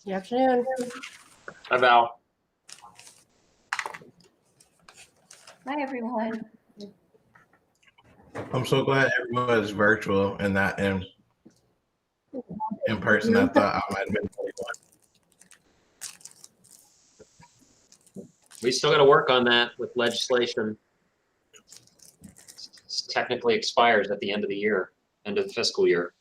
Good afternoon. Hi, Val. Hi, everyone. I'm so glad everyone is virtual and not in person. I thought I might have been the only one. We still got to work on that with legislation. It technically expires at the end of the year, end of the fiscal year.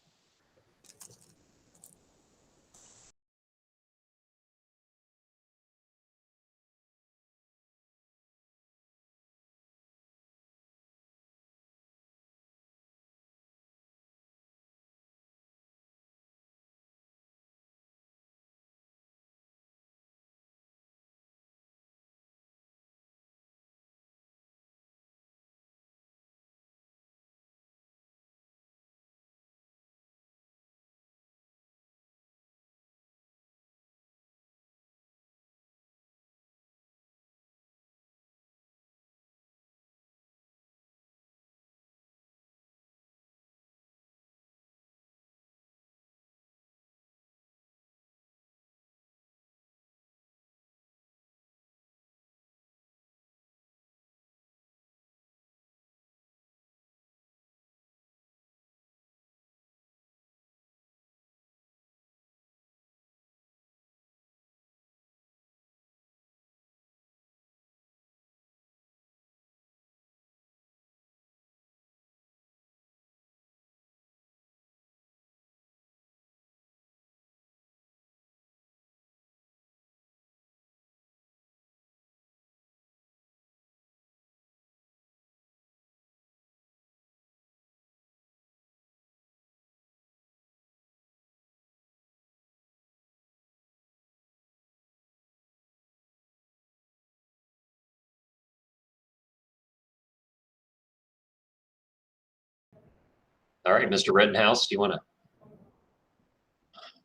All right, Mr. Rittenhouse, do you want to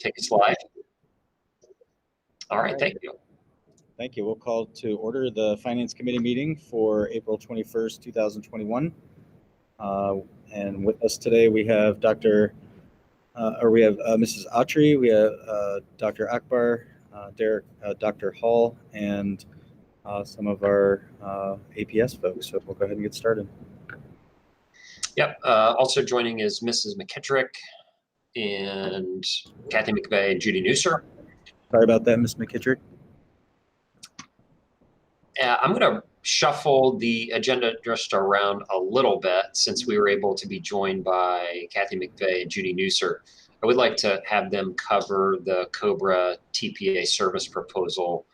take a slide? All right, thank you. Thank you. We'll call to order the Finance Committee meeting for April 21st, 2021. And with us today, we have Mrs. Autry, we have Dr. Akbar, Dr. Hall, and some of our APS folks. So we'll go ahead and get started. Yep, also joining is Mrs. McKittrick and Kathy McVeigh and Judy Newser. Sorry about that, Ms. McKittrick. I'm going to shuffle the agenda just around a little bit since we were able to be joined by Kathy McVeigh and Judy Newser. I would like to have them cover the Cobra TPA service proposal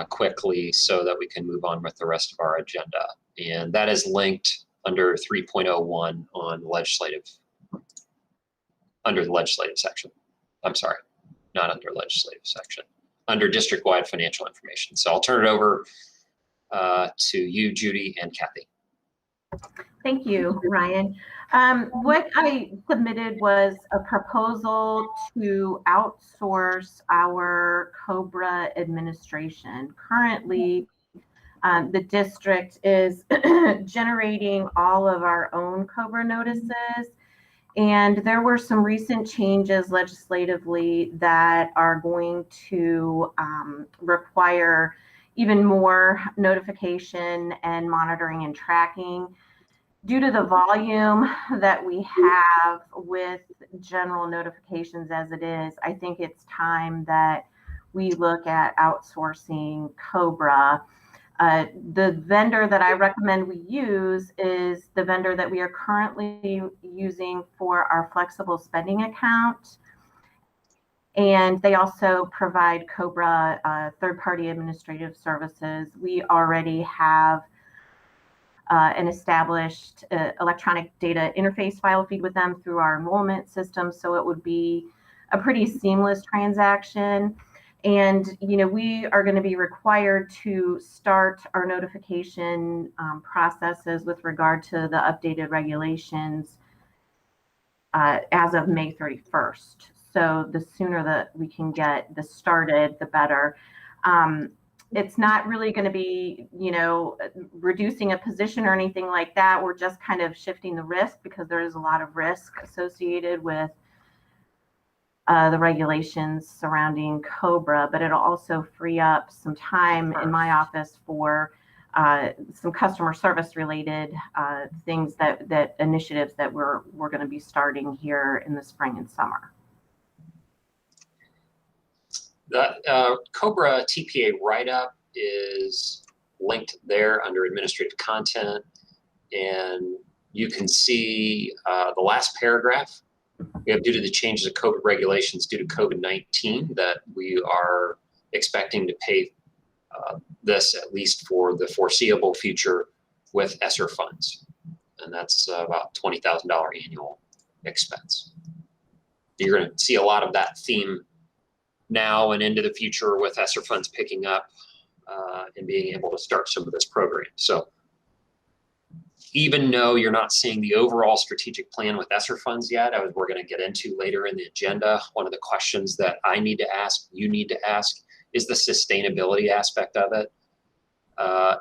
quickly so that we can move on with the rest of our agenda. And that is linked under 3.01 on under the legislative section. I'm sorry, not under legislative section, under district-wide financial information. So I'll turn it over to you, Judy and Kathy. Thank you, Ryan. What I submitted was a proposal to outsource our Cobra administration. Currently, the district is generating all of our own Cobra notices, and there were some recent changes legislatively that are going to require even more notification and monitoring and tracking. Due to the volume that we have with general notifications as it is, I think it's time that we look at outsourcing Cobra. The vendor that I recommend we use is the vendor that we are currently using for our flexible spending account. And they also provide Cobra third-party administrative services. We already have an established electronic data interface file feed with them through our enrollment system. So it would be a pretty seamless transaction. And, you know, we are going to be required to start our notification processes with regard to the updated regulations as of May 31st. So the sooner that we can get this started, the better. It's not really going to be, you know, reducing a position or anything like that. We're just kind of shifting the risk because there is a lot of risk associated with the regulations surrounding Cobra, but it'll also free up some time in my office for some customer service related things that initiatives that we're going to be starting here in the spring and summer. The Cobra TPA write-up is linked there under administrative content, and you can see the last paragraph. We have, due to the changes of COVID regulations due to COVID-19, that we are expecting to pay this at least for the foreseeable future with ESSER funds, and that's about $20,000 annual expense. You're going to see a lot of that theme now and into the future with ESSER funds picking up and being able to start some of this program. So even though you're not seeing the overall strategic plan with ESSER funds yet, we're going to get into later in the agenda, one of the questions that I need to ask, you need to ask, is the sustainability aspect of it.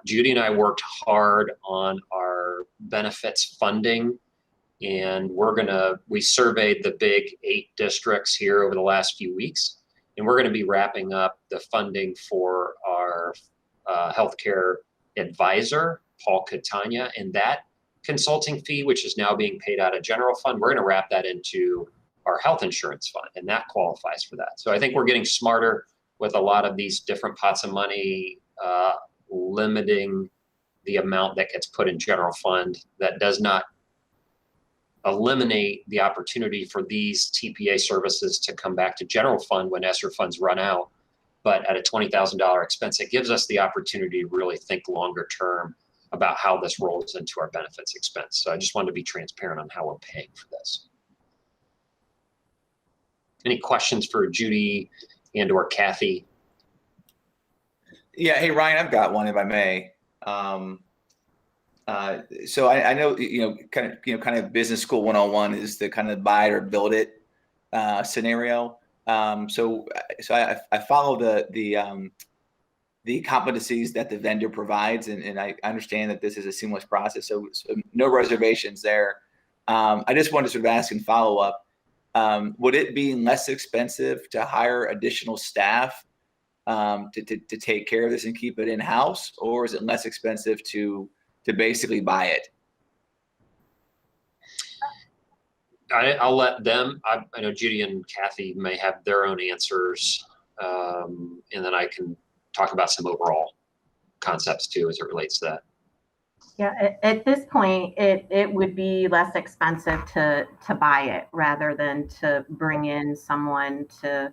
Judy and I worked hard on our benefits funding, and we surveyed the big 8 districts here over the last few weeks, and we're going to be wrapping up the funding for our healthcare advisor, Paul Catania, and that consulting fee, which is now being paid out of general fund, we're going to wrap that into our health insurance fund, and that qualifies for that. So I think we're getting smarter with a lot of these different pots of money, limiting the amount that gets put in general fund. That does not eliminate the opportunity for these TPA services to come back to general fund when ESSER funds run out. But at a $20,000 expense, it gives us the opportunity to really think longer term about how this rolls into our benefits expense. So I just wanted to be transparent on how we're paying for this. Any questions for Judy and or Kathy? Yeah, hey Ryan, I've got one if I may. So I know kind of business school 101 is the kind of buy it or build it scenario. So I follow the competencies that the vendor provides, and I understand that this is a seamless process, so no reservations there. I just wanted to sort of ask and follow up. Would it be less expensive to hire additional staff to take care of this and keep it in-house, or is it less expensive to basically buy it? I'll let them. I know Judy and Kathy may have their own answers, and then I can talk about some overall concepts too as it relates to that. Yeah, at this point, it would be less expensive to buy it rather than to bring in someone to,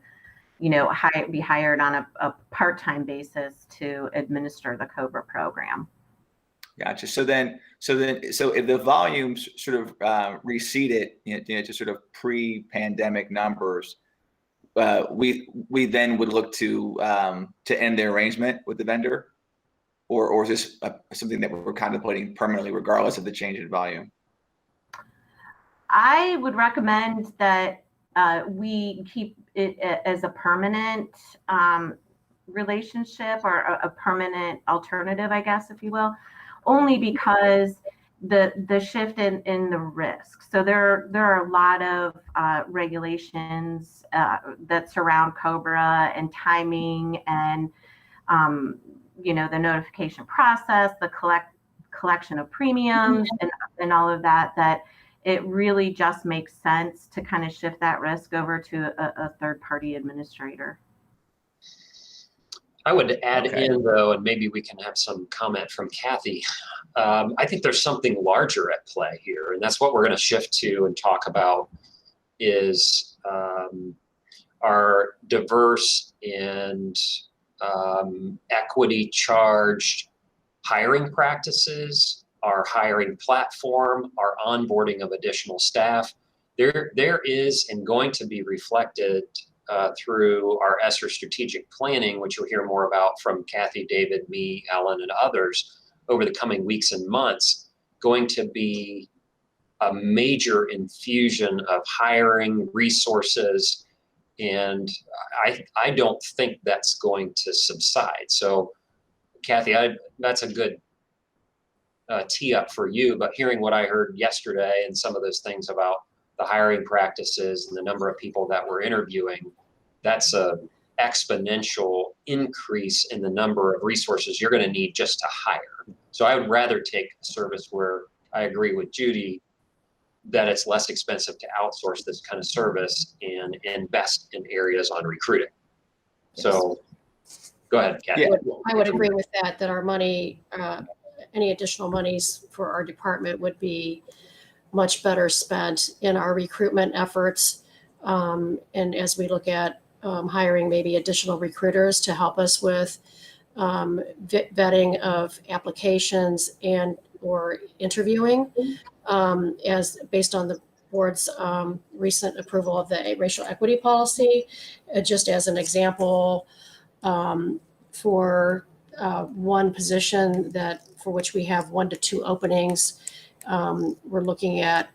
be hired on a part-time basis to administer the Cobra program. Gotcha. So if the volumes sort of receded, to sort of pre-pandemic numbers, we then would look to end the arrangement with the vendor, or is this something that we're contemplating permanently, regardless of the change in volume? I would recommend that we keep it as a permanent relationship, or a permanent alternative, I guess, if you will, only because the shift in the risk. So there are a lot of regulations that surround Cobra and timing and the notification process, the collection of premiums and all of that it really just makes sense to kind of shift that risk over to a third-party administrator. I would add in, though, and maybe we can have some comment from Kathy. I think there's something larger at play here, and that's what we're going to shift to and talk about is our diverse and equity charged hiring practices, our hiring platform, our onboarding of additional staff. There is and going to be reflected through our ESSER strategic planning, which you'll hear more about from Kathy, David, me, Ellen, and others over the coming weeks and months, going to be a major infusion of hiring resources. And I don't think that's going to subside. So Kathy, that's a good tee up for you, but hearing what I heard yesterday and some of those things about the hiring practices and the number of people that we're interviewing, that's a exponential increase in the number of resources you're going to need just to hire. So I would rather take a service where I agree with Judy that it's less expensive to outsource this kind of service and invest in areas on recruiting. So go ahead, Kathy. I would agree with that our money, any additional monies for our department would be much better spent in our recruitment efforts. And as we look at hiring maybe additional recruiters to help us with vetting of applications and or interviewing, as based on the board's recent approval of the racial equity policy. Just as an example, for one position for which we have 1 to 2 openings, we're looking at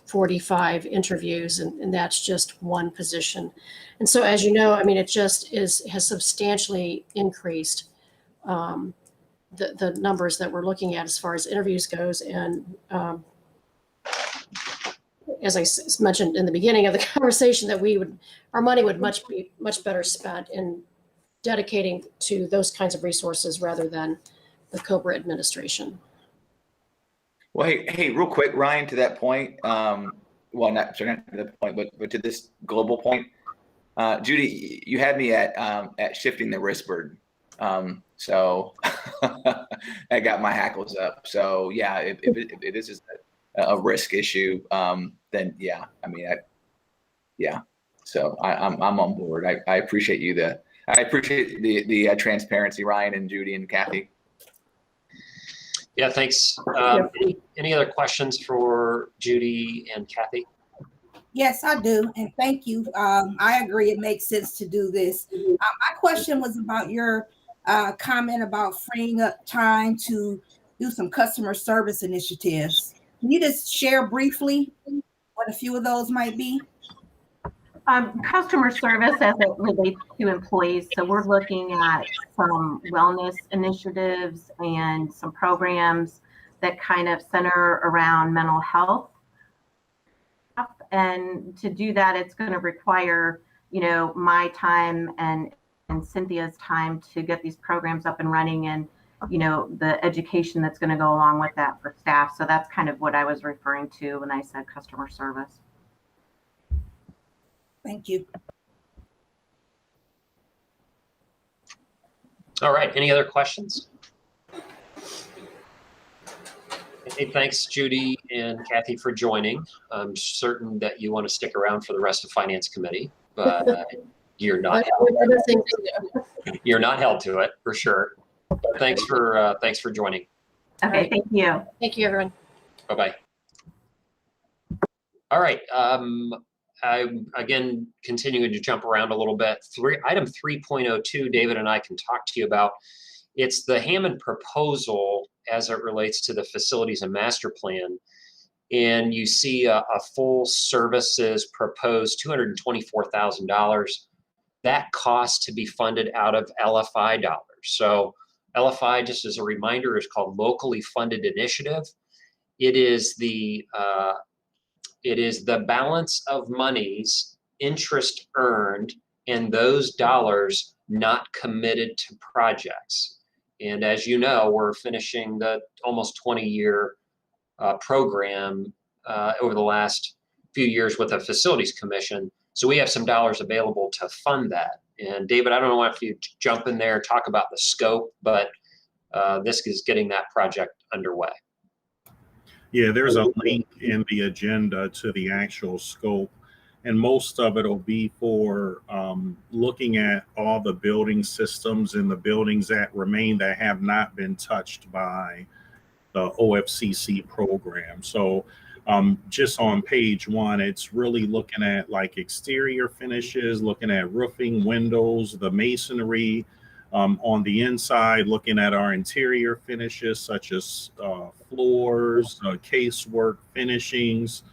45 interviews, and that's just one position. And so, as you know, I mean, it just has substantially increased the numbers that we're looking at as far as interviews goes. And as I mentioned in the beginning of the conversation, that our money would be much better spent in dedicating to those kinds of resources rather than the Cobra administration. Well, hey, real quick, Ryan, to that point, well, not to that point, but to this global point, Judy, you had me at shifting the risk burden. So that got my hackles up. So yeah, if this is a risk issue, then yeah, I mean, yeah. So I'm on board. I appreciate I appreciate the transparency, Ryan and Judy and Kathy. Yeah, thanks. Any other questions for Judy and Kathy? Yes, I do. And thank you. I agree. It makes sense to do this. My question was about your comment about freeing up time to do some customer service initiatives. Can you just share briefly what a few of those might be? Customer service as it relates to employees. So we're looking at some wellness initiatives and some programs that kind of center around mental health. And to do that, it's going to require, my time and Cynthia's time to get these programs up and running, and, the education that's going to go along with that for staff. So that's kind of what I was referring to when I said customer service. Thank you. All right, any other questions? Hey, thanks, Judy and Kathy, for joining. I'm certain that you want to stick around for the rest of Finance Committee, but you're not held to it for sure. But thanks for joining. Okay, thank you. Thank you, everyone. Bye-bye. All right. I'm again continuing to jump around a little bit. Item 3.02, David and I can talk to you about. It's the Hammond proposal as it relates to the facilities and master plan. And you see a full services proposed $224,000. That cost to be funded out of LFI dollars. So LFI, just as a reminder, is called Locally Funded Initiative. It is the balance of monies, interest earned, and those dollars not committed to projects. And as you know, we're finishing the almost 20-year program over the last few years with the Facilities Commission. So we have some dollars available to fund that. And David, I don't know if you jump in there and talk about the scope, but this is getting that project underway. Yeah, there's a link in the agenda to the actual scope, and most of it will be for looking at all the building systems and the buildings that remain that have not been touched by the OFCC program. So just on page 1, it's really looking at like exterior finishes, looking at roofing, windows, the masonry. On the inside, looking at our interior finishes such as floors, casework, finishings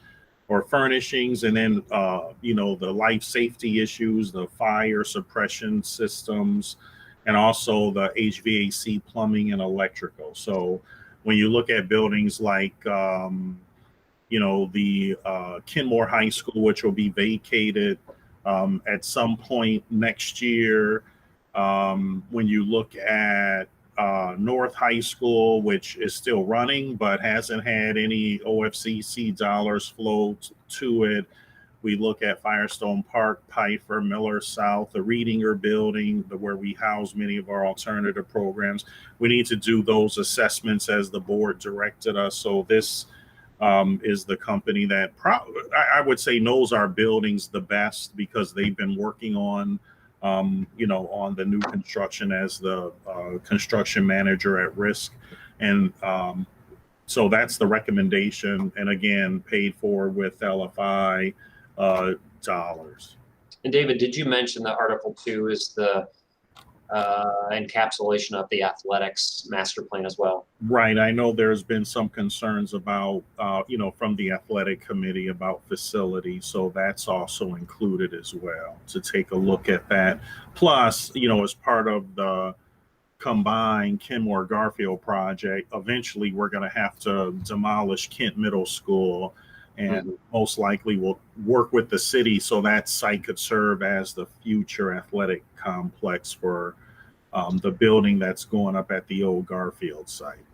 or furnishings, and then the life safety issues, the fire suppression systems, and also the HVAC, plumbing, and electrical. So when you look at buildings like the Kenmore High School, which will be vacated at some point next year. When you look at North High School, which is still running but hasn't had any OFCC dollars flow to it. We look at Firestone Park, Pfeiffer, Miller South, the Reedinger building, where we house many of our alternative programs. We need to do those assessments as the board directed us. So this is the company that I would say knows our buildings the best, because they've been working on on the new construction as the construction manager at risk. And so that's the recommendation. And again, paid for with LFI dollars. And David, did you mention that Article 2 is the encapsulation of the athletics master plan as well? Right. I know there's been some concerns about, from the athletic committee about facilities. So that's also included as well, to take a look at that. Plus, as part of the combined Kenmore Garfield project, eventually we're going to have to demolish Kent Middle School, and most likely we'll work with the city so that site could serve as the future athletic complex for the building that's going up at the old Garfield site.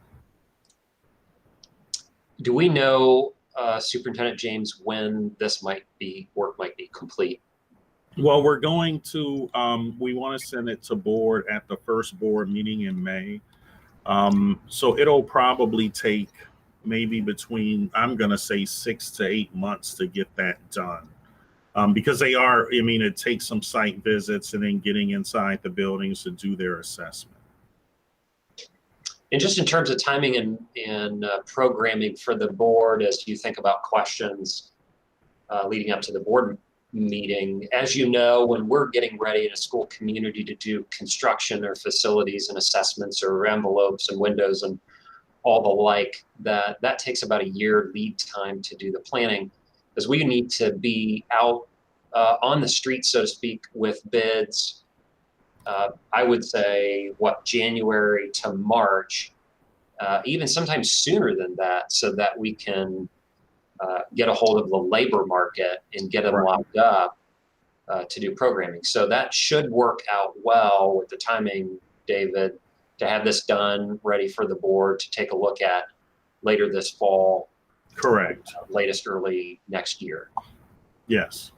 Do we know, Superintendent James, when this work might be complete? Well, we're going to, we want to send it to board at the first board meeting in May. So it'll probably take maybe between, I'm going to say 6 to 8 months to get that done. Because it takes some site visits and then getting inside the buildings to do their assessment. And just in terms of timing and programming for the board, as you think about questions leading up to the board meeting, as you know, when we're getting ready in a school community to do construction or facilities and assessments or envelopes and windows and all the like, that takes about a year lead time to do the planning, because we need to be out on the street, so to speak, with bids. I would say, January to March, even sometimes sooner than that, so that we can get a hold of the labor market and get them locked up to do programming. So that should work out well with the timing, David, to have this done, ready for the board to take a look at later this fall. Correct. Latest early next year. Yes.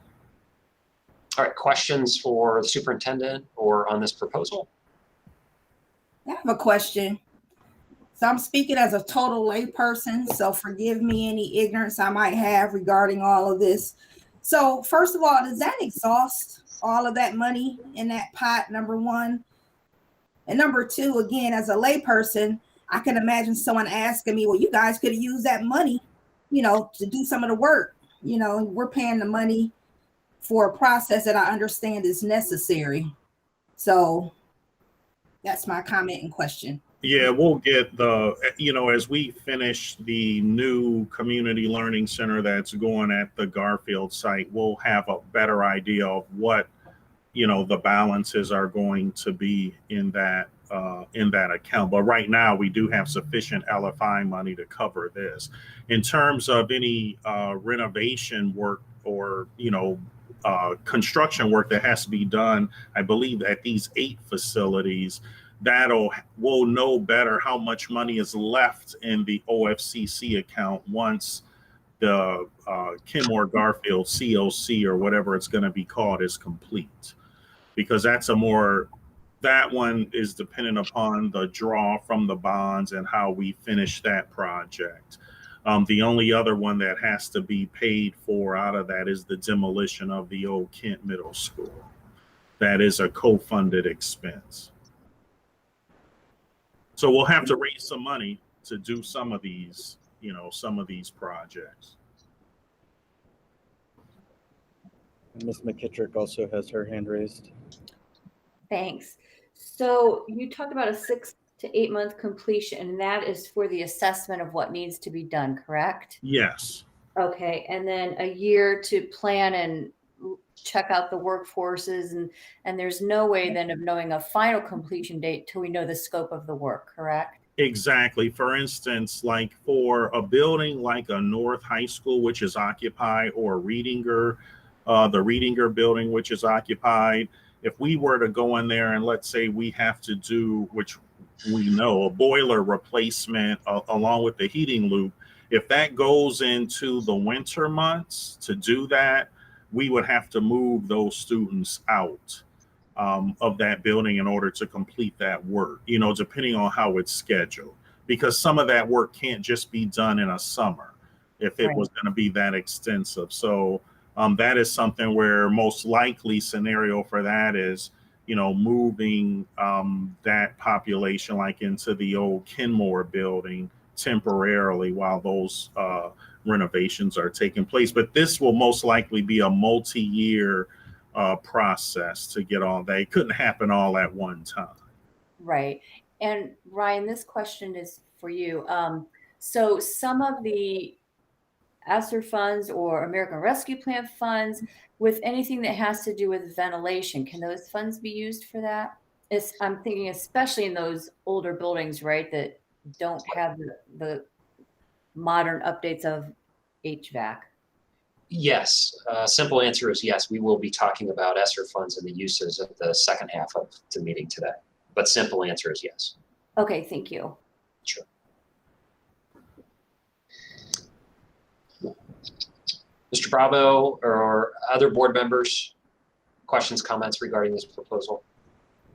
All right, questions for the superintendent or on this proposal? I have a question. So I'm speaking as a total layperson, so forgive me any ignorance I might have regarding all of this. So first of all, does that exhaust all of that money in that pot, number one? And number two, again, as a layperson, I can imagine someone asking me, well, you guys could have used that money, to do some of the work. We're paying the money for a process that I understand is necessary. So that's my comment and question. Yeah, we'll get as we finish the new community learning center that's going at the Garfield site, we'll have a better idea of what, the balances are going to be in that account. But right now we do have sufficient LFI money to cover this. In terms of any renovation work or, construction work that has to be done, I believe at these 8 facilities, we'll know better how much money is left in the OFCC account once the Kenmore Garfield COC or whatever it's going to be called is complete, because that one is dependent upon the draw from the bonds and how we finish that project. The only other one that has to be paid for out of that is the demolition of the old Kent Middle School. That is a co-funded expense. So we'll have to raise some money to do some of these, projects. Ms. McKittrick also has her hand raised. Thanks. So you talked about a 6 to 8 month completion, and that is for the assessment of what needs to be done, correct? Yes. Okay. And then a year to plan and check out the workforces, and there's no way then of knowing a final completion date till we know the scope of the work, correct? Exactly. For instance, like for a building like a North High School, which is occupied, or Reedinger, the Reedinger building, which is occupied, if we were to go in there and let's say we have to do, which we know, a boiler replacement along with the heating loop, if that goes into the winter months to do that, we would have to move those students out of that building in order to complete that work, depending on how it's scheduled, because some of that work can't just be done in a summer if it was going to be that extensive. So that is something where most likely scenario for that is, moving that population like into the old Kenmore building temporarily while those renovations are taking place. But this will most likely be a multi-year process to get all that. It couldn't happen all at one time. Right. And Ryan, this question is for you. So some of the ESSER funds or American Rescue Plan funds, with anything that has to do with ventilation, can those funds be used for that? I'm thinking especially in those older buildings, right, that don't have the modern updates of HVAC. Yes. Simple answer is yes. We will be talking about ESSER funds and the uses at the second half of the meeting today. But simple answer is yes. Okay, thank you. Sure. Mr. Bravo or other board members, questions, comments regarding this proposal?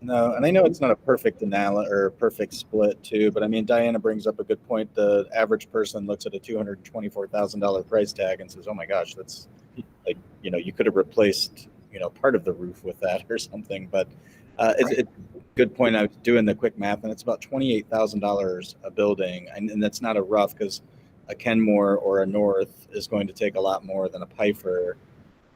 No, and I know it's not a perfect analysis or perfect split too, but I mean, Diana brings up a good point. The average person looks at a $224,000 price tag and says, oh my gosh, that's like, you could have replaced, part of the roof with that or something. But it's a good point. I was doing the quick math and it's about $28,000 a building. And that's not a rough, because a Kenmore or a North is going to take a lot more than a Pifer.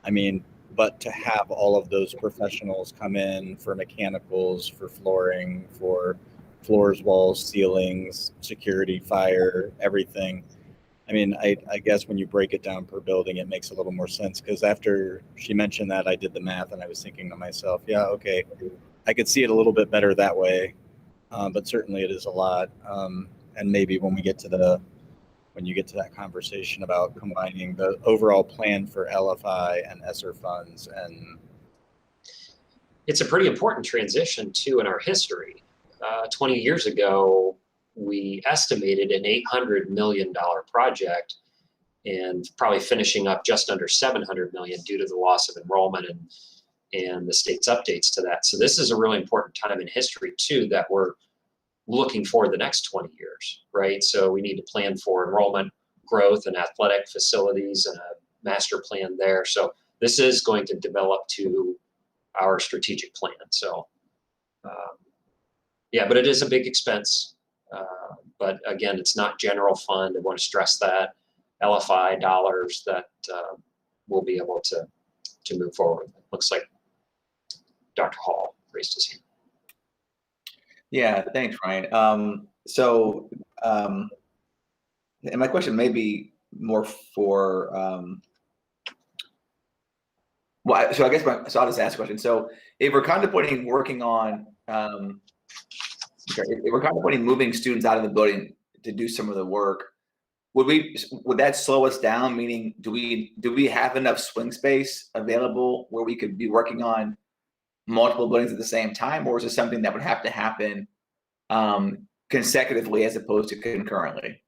I mean, but to have all of those professionals come in for mechanicals, for flooring, for floors, walls, ceilings, security, fire, everything. I mean, I guess when you break it down per building, it makes a little more sense, because after she mentioned that, I did the math and I was thinking to myself, yeah, okay, I could see it a little bit better that way. But certainly it is a lot. And maybe when you get to that conversation about combining the overall plan for LFI and ESSER funds, and it's a pretty important transition too in our history. 20 years ago, we estimated an $800 million project and probably finishing up just under $700 million due to the loss of enrollment and the state's updates to that. So this is a really important time in history too, that we're looking for the next 20 years, right? So we need to plan for enrollment growth and athletic facilities and a master plan there. So this is going to develop to our strategic plan. So yeah, but it is a big expense. But again, it's not general fund. I want to stress that. LFI dollars that we'll be able to move forward. Looks like Dr. Hall raised his hand. Yeah, thanks, Ryan. And my question may be more for, I'll just ask a question. So if we're contemplating working on, if we're contemplating moving students out of the building to do some of the work, would that slow us down? Meaning, do we have enough swing space available where we could be working on multiple buildings at the same time, or is it something that would have to happen consecutively as opposed to concurrently?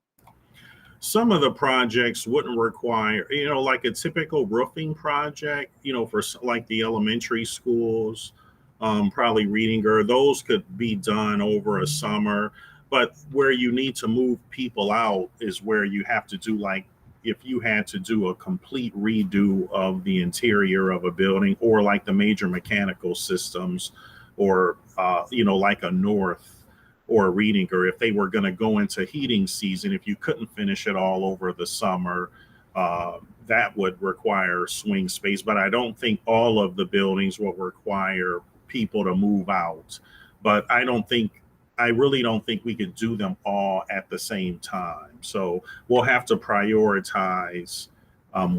Some of the projects wouldn't require, like a typical roofing project, for like the elementary schools, probably Reedinger, those could be done over a summer. But where you need to move people out is where you have to do, like, if you had to do a complete redo of the interior of a building, or like the major mechanical systems, or, like a North or a Reedinger, if they were going to go into heating season, if you couldn't finish it all over the summer, that would require swing space. But I don't think all of the buildings will require people to move out. But I really don't think we could do them all at the same time. So we'll have to prioritize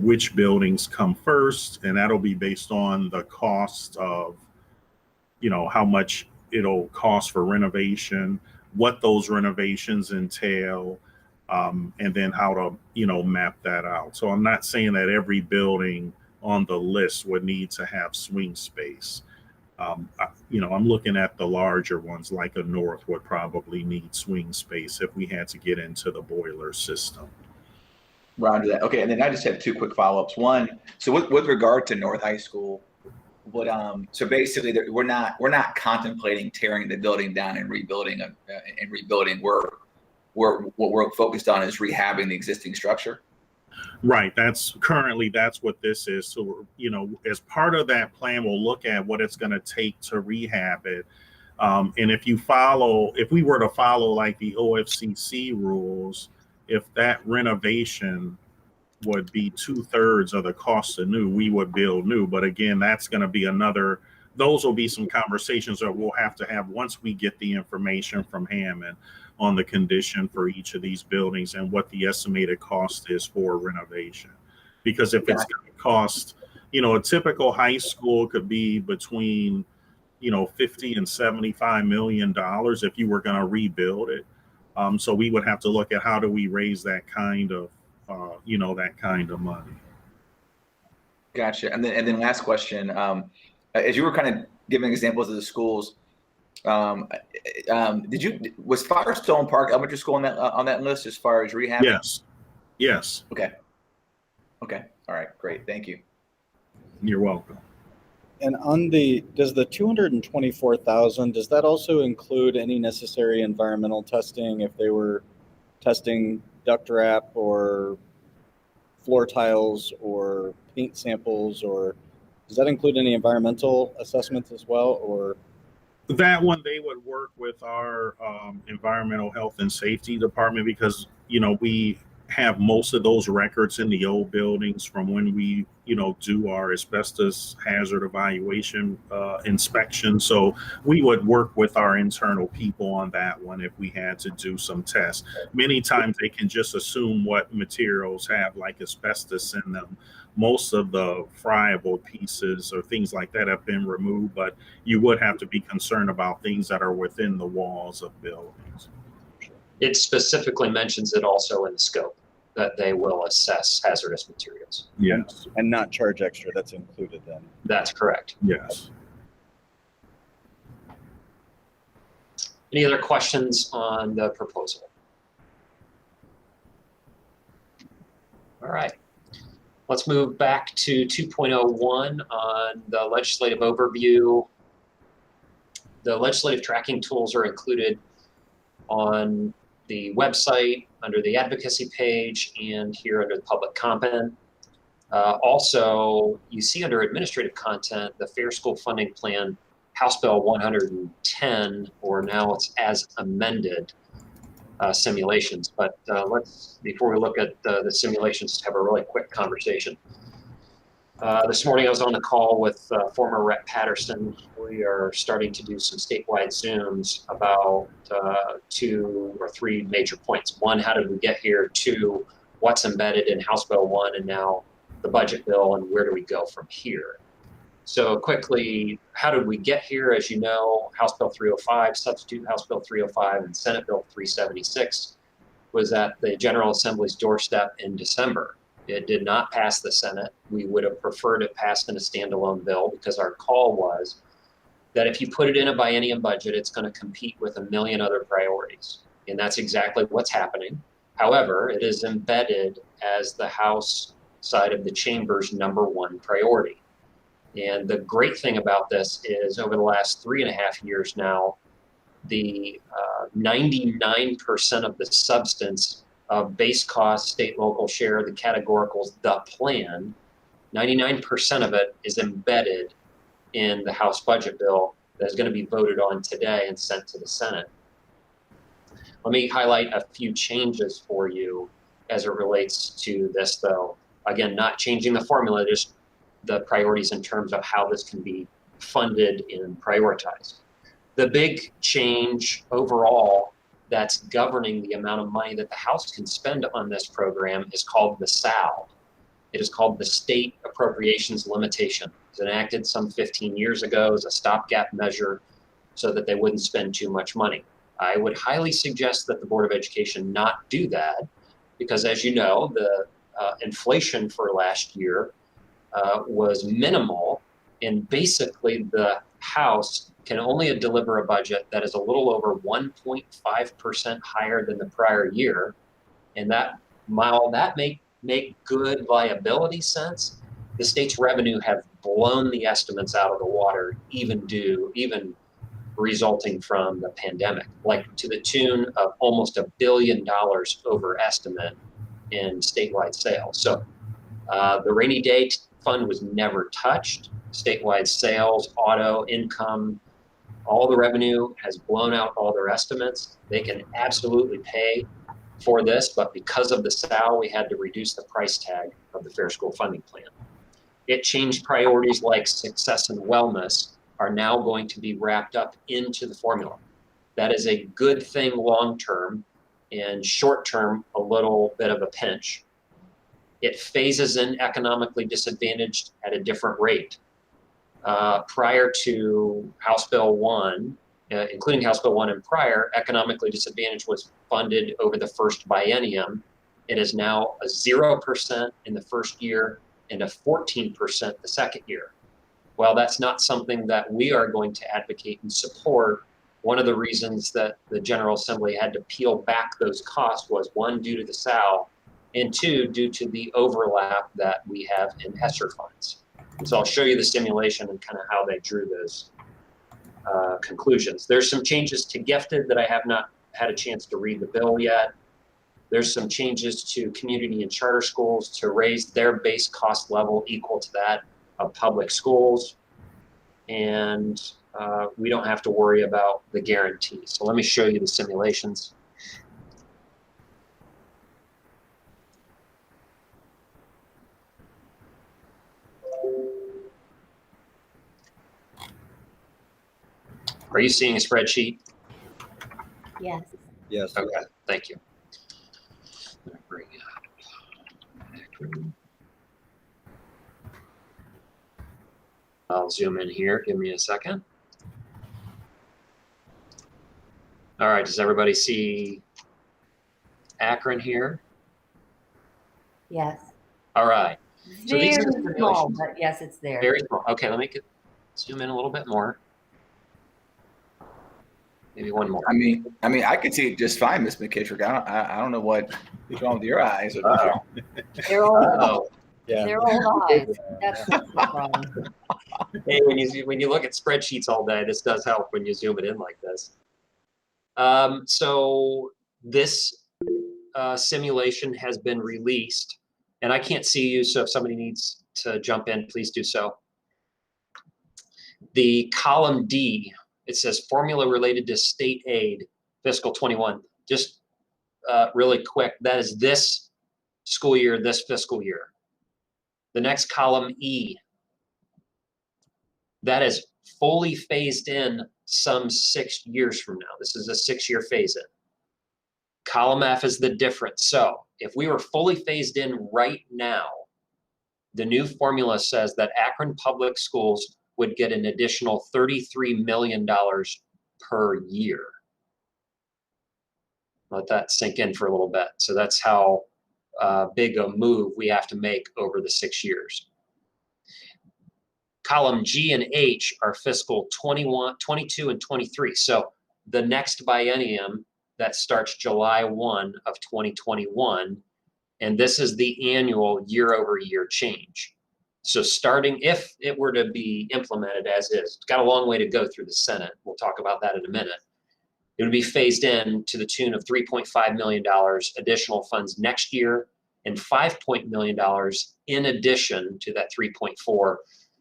which buildings come first, and that'll be based on the cost of, how much it'll cost for renovation, what those renovations entail, and then how to, map that out. So I'm not saying that every building on the list would need to have swing space. I'm looking at the larger ones, like a North would probably need swing space if we had to get into the boiler system. Roger that. Okay, and then I just have two quick follow-ups. One, so with regard to North High School, so basically we're not contemplating tearing the building down and rebuilding. What we're focused on is rehabbing the existing structure. Right. That's what this is. So, as part of that plan, we'll look at what it's going to take to rehab it. And if we were to follow like the OFCC rules, if that renovation would be 2/3 of the cost of new, we would build new. But again, that's going to be those will be some conversations that we'll have to have once we get the information from Hammond on the condition for each of these buildings and what the estimated cost is for renovation. Because if it's going to cost, a typical high school could be between, $50 and $75 million if you were going to rebuild it. So we would have to look at how do we raise that kind of money. Gotcha. And then last question, as you were kind of giving examples of the schools, was Firestone Park Elementary School on that list as far as rehab? Yes. Okay. All right. Great. Thank you. You're welcome. And does the 224,000, does that also include any necessary environmental testing if they were testing duct wrap or floor tiles or paint samples, or does that include any environmental assessments as well? Or that one, they would work with our environmental health and safety department because, we have most of those records in the old buildings from when we, do our asbestos hazard evaluation inspection. So we would work with our internal people on that one if we had to do some tests. Many times they can just assume what materials have like asbestos in them. Most of the friable pieces or things like that have been removed, but you would have to be concerned about things that are within the walls of buildings. It specifically mentions it also in the scope that they will assess hazardous materials. Yes. And not charge extra, that's included then. That's correct. Yes. Any other questions on the proposal? All right. Let's move back to 2.01 on the legislative overview. The legislative tracking tools are included on the website under the advocacy page and here under the public comment. Also, you see under administrative content, the Fair School Funding Plan, House Bill 110, or now it's as amended simulations. But before we look at the simulations, just have a really quick conversation. This morning I was on the call with former Rep. Patterson. We are starting to do some statewide Zooms about 2 or 3 major points. One, how did we get here? 2, what's embedded in House Bill 1 and now the budget bill, and where do we go from here? So quickly, how did we get here? As you know, House Bill 305, substitute House Bill 305, and Senate Bill 376 was at the General Assembly's doorstep in December. It did not pass the Senate. We would have preferred it passed in a standalone bill because our call was that if you put it in a biennium budget, it's going to compete with a million other priorities. And that's exactly what's happening. However, it is embedded as the House side of the chamber's #1 priority. And the great thing about this is over the last 3.5 years now, the 99% of the substance of base cost, state, local share, the categoricals, the plan, 99% of it is embedded in the House budget bill that is going to be voted on today and sent to the Senate. Let me highlight a few changes for you as it relates to this, though. Again, not changing the formula, just the priorities in terms of how this can be funded and prioritized. The big change overall that's governing the amount of money that the House can spend on this program is called the SAL. It is called the State Appropriations Limitation. It was enacted some 15 years ago as a stopgap measure so that they wouldn't spend too much money. I would highly suggest that the Board of Education not do that, because as you know, the inflation for last year was minimal, and basically the House can only deliver a budget that is a little over 1.5% higher than the prior year. And that, while that make good liability sense, the state's revenue have blown the estimates out of the water, even resulting from the pandemic, like to the tune of almost $1 billion over estimate in statewide sales. So the rainy day fund was never touched. Statewide sales, auto, income, all the revenue has blown out all their estimates. They can absolutely pay for this, but because of the SAL, we had to reduce the price tag of the Fair School Funding Plan. It changed priorities like success and wellness are now going to be wrapped up into the formula. That is a good thing long-term, and short-term, a little bit of a pinch. It phases in economically disadvantaged at a different rate. Prior to House Bill 1, including House Bill 1 and prior, economically disadvantaged was funded over the first biennium. It is now a 0% in the first year and a 14% the second year. Well, that's not something that we are going to advocate and support. One of the reasons that the General Assembly had to peel back those costs was, one, due to the SAL, and two, due to the overlap that we have in ESSER funds. And so I'll show you the simulation and kind of how they drew those conclusions. There's some changes to gifted that I have not had a chance to read the bill yet. There's some changes to community and charter schools to raise their base cost level equal to that of public schools. And we don't have to worry about the guarantee. So let me show you the simulations. Are you seeing a spreadsheet? Yes. Yes. Okay, thank you. I'm gonna bring up Akron. I'll zoom in here. Give me a second. All right, does everybody see Akron here? Yes. All right. So these are the Very small, simulations. but yes, it's there. Very small. Okay, let me zoom in a little bit more. Maybe one more. I mean, I could see it just fine, Miss McKittrick. I don't know what's wrong with your eyes. They're old. Oh, Yeah. They're old eyes. That's the problem. hey, when you look at spreadsheets all day, this does help when you zoom it in like this. So this simulation has been released, and I can't see you, so if somebody needs to jump in, please do so. The column D, it says formula related to state aid, fiscal 21. Just really quick, that is this school year, this fiscal year. The next column E, that is fully phased in some 6 years from now. This is a 6-year phase in. Column F is the difference. So if we were fully phased in right now, the new formula says that Akron Public Schools would get an additional $33 million per year. Let that sink in for a little bit. So that's how big a move we have to make over the 6 years. Column G and H are fiscal 21, 22, and 23. So the next biennium that starts July 1 of 2021, and this is the annual year-over-year change. So starting, if it were to be implemented as is, it's got a long way to go through the Senate. We'll talk about that in a minute. It would be phased in to the tune of $3.5 million additional funds next year and $5 million in addition to that 3.4.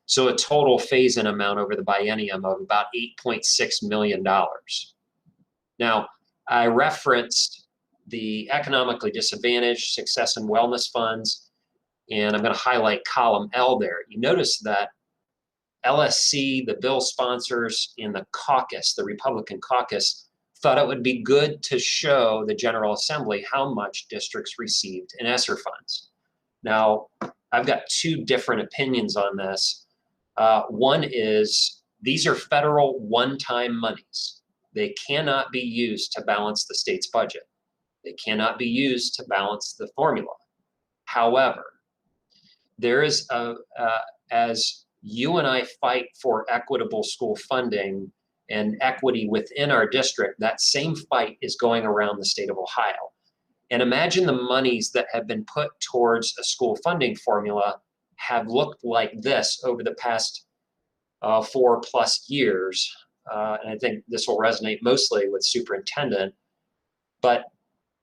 So a total phase-in amount over the biennium of about $8.6 million. Now, I referenced the economically disadvantaged, success and wellness funds, and I'm going to highlight column L there. You notice that LSC, the bill sponsors, and the caucus, the Republican caucus, thought it would be good to show the General Assembly how much districts received in ESSER funds. Now, I've got two different opinions on this. One is these are federal one-time monies. They cannot be used to balance the state's budget. They cannot be used to balance the formula. However, there is as you and I fight for equitable school funding and equity within our district, that same fight is going around the state of Ohio. And imagine the monies that have been put towards a school funding formula have looked like this over the past 4+ years. And I think this will resonate mostly with Superintendent, but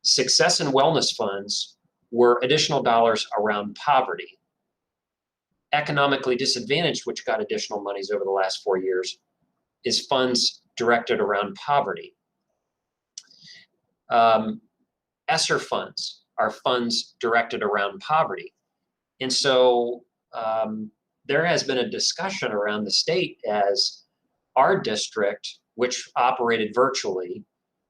success and wellness funds were additional dollars around poverty. Economically disadvantaged, which got additional monies over the last 4 years, is funds directed around poverty. ESSER funds are funds directed around poverty. And so there has been a discussion around the state as our district, which operated virtually,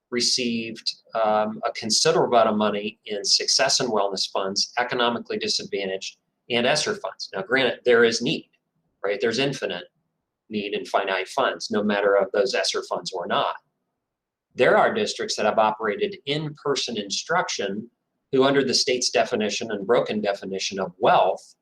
received a considerable amount of money in success and wellness funds, economically disadvantaged, and ESSER funds. Now, granted, there is need, right? There's infinite need in finite funds, no matter of those ESSER funds or not. There are districts that have operated in-person instruction who, under the state's definition and broken definition of wealth,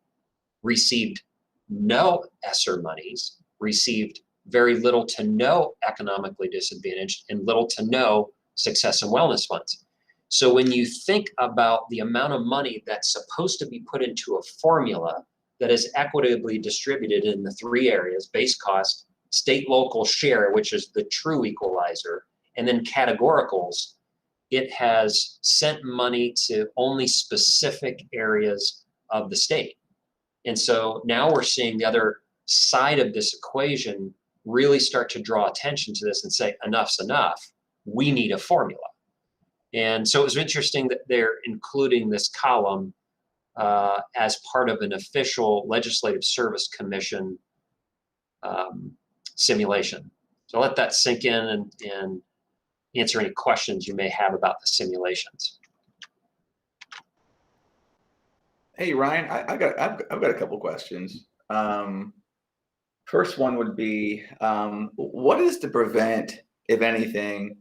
received no ESSER monies, received very little to no economically disadvantaged, and little to no success and wellness funds. So when you think about the amount of money that's supposed to be put into a formula that is equitably distributed in the 3 areas: base cost, state local share, which is the true equalizer, and then categoricals, it has sent money to only specific areas of the state. And so now we're seeing the other side of this equation really start to draw attention to this and say, enough's enough. We need a formula. And so it was interesting that they're including this column as part of an official Legislative Service Commission simulation. So let that sink in and answer any questions you may have about the simulations. Hey, Ryan, I've got a couple questions. First one would be, what is to prevent, if anything,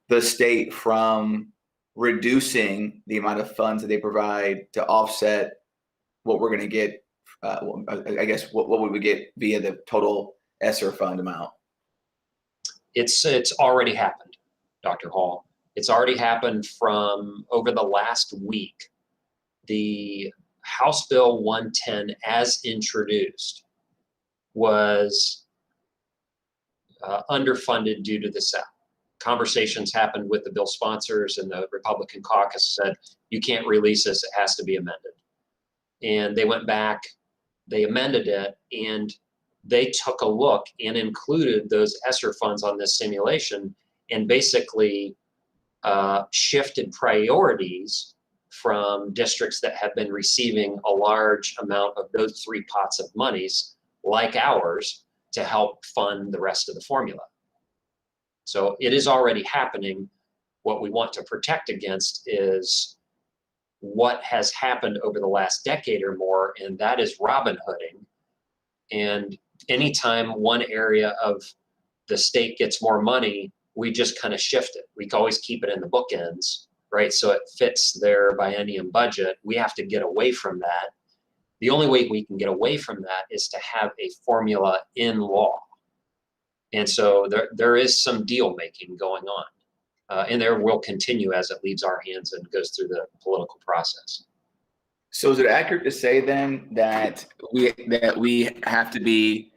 the state from reducing the amount of funds that they provide to offset what we're going to get, I guess, what we would get via the total ESSER fund amount? It's already happened, Dr. Hall. It's already happened from over the last week. The House Bill 110, as introduced, was underfunded due to this. Conversations happened with the bill sponsors, and the Republican caucus said, you can't release this, it has to be amended. And they went back, they amended it, and they took a look and included those ESSER funds on this simulation and basically shifted priorities from districts that have been receiving a large amount of those 3 pots of monies, like ours, to help fund the rest of the formula. So it is already happening. What we want to protect against is what has happened over the last decade or more, and that is Robin Hooding. And anytime one area of the state gets more money, we just kind of shift it. We can always keep it in the bookends, right? So it fits their biennium budget. We have to get away from that. The only way we can get away from that is to have a formula in law. And so there is some deal making going on. And there will continue as it leaves our hands and goes through the political process. So is it accurate to say then that we have to be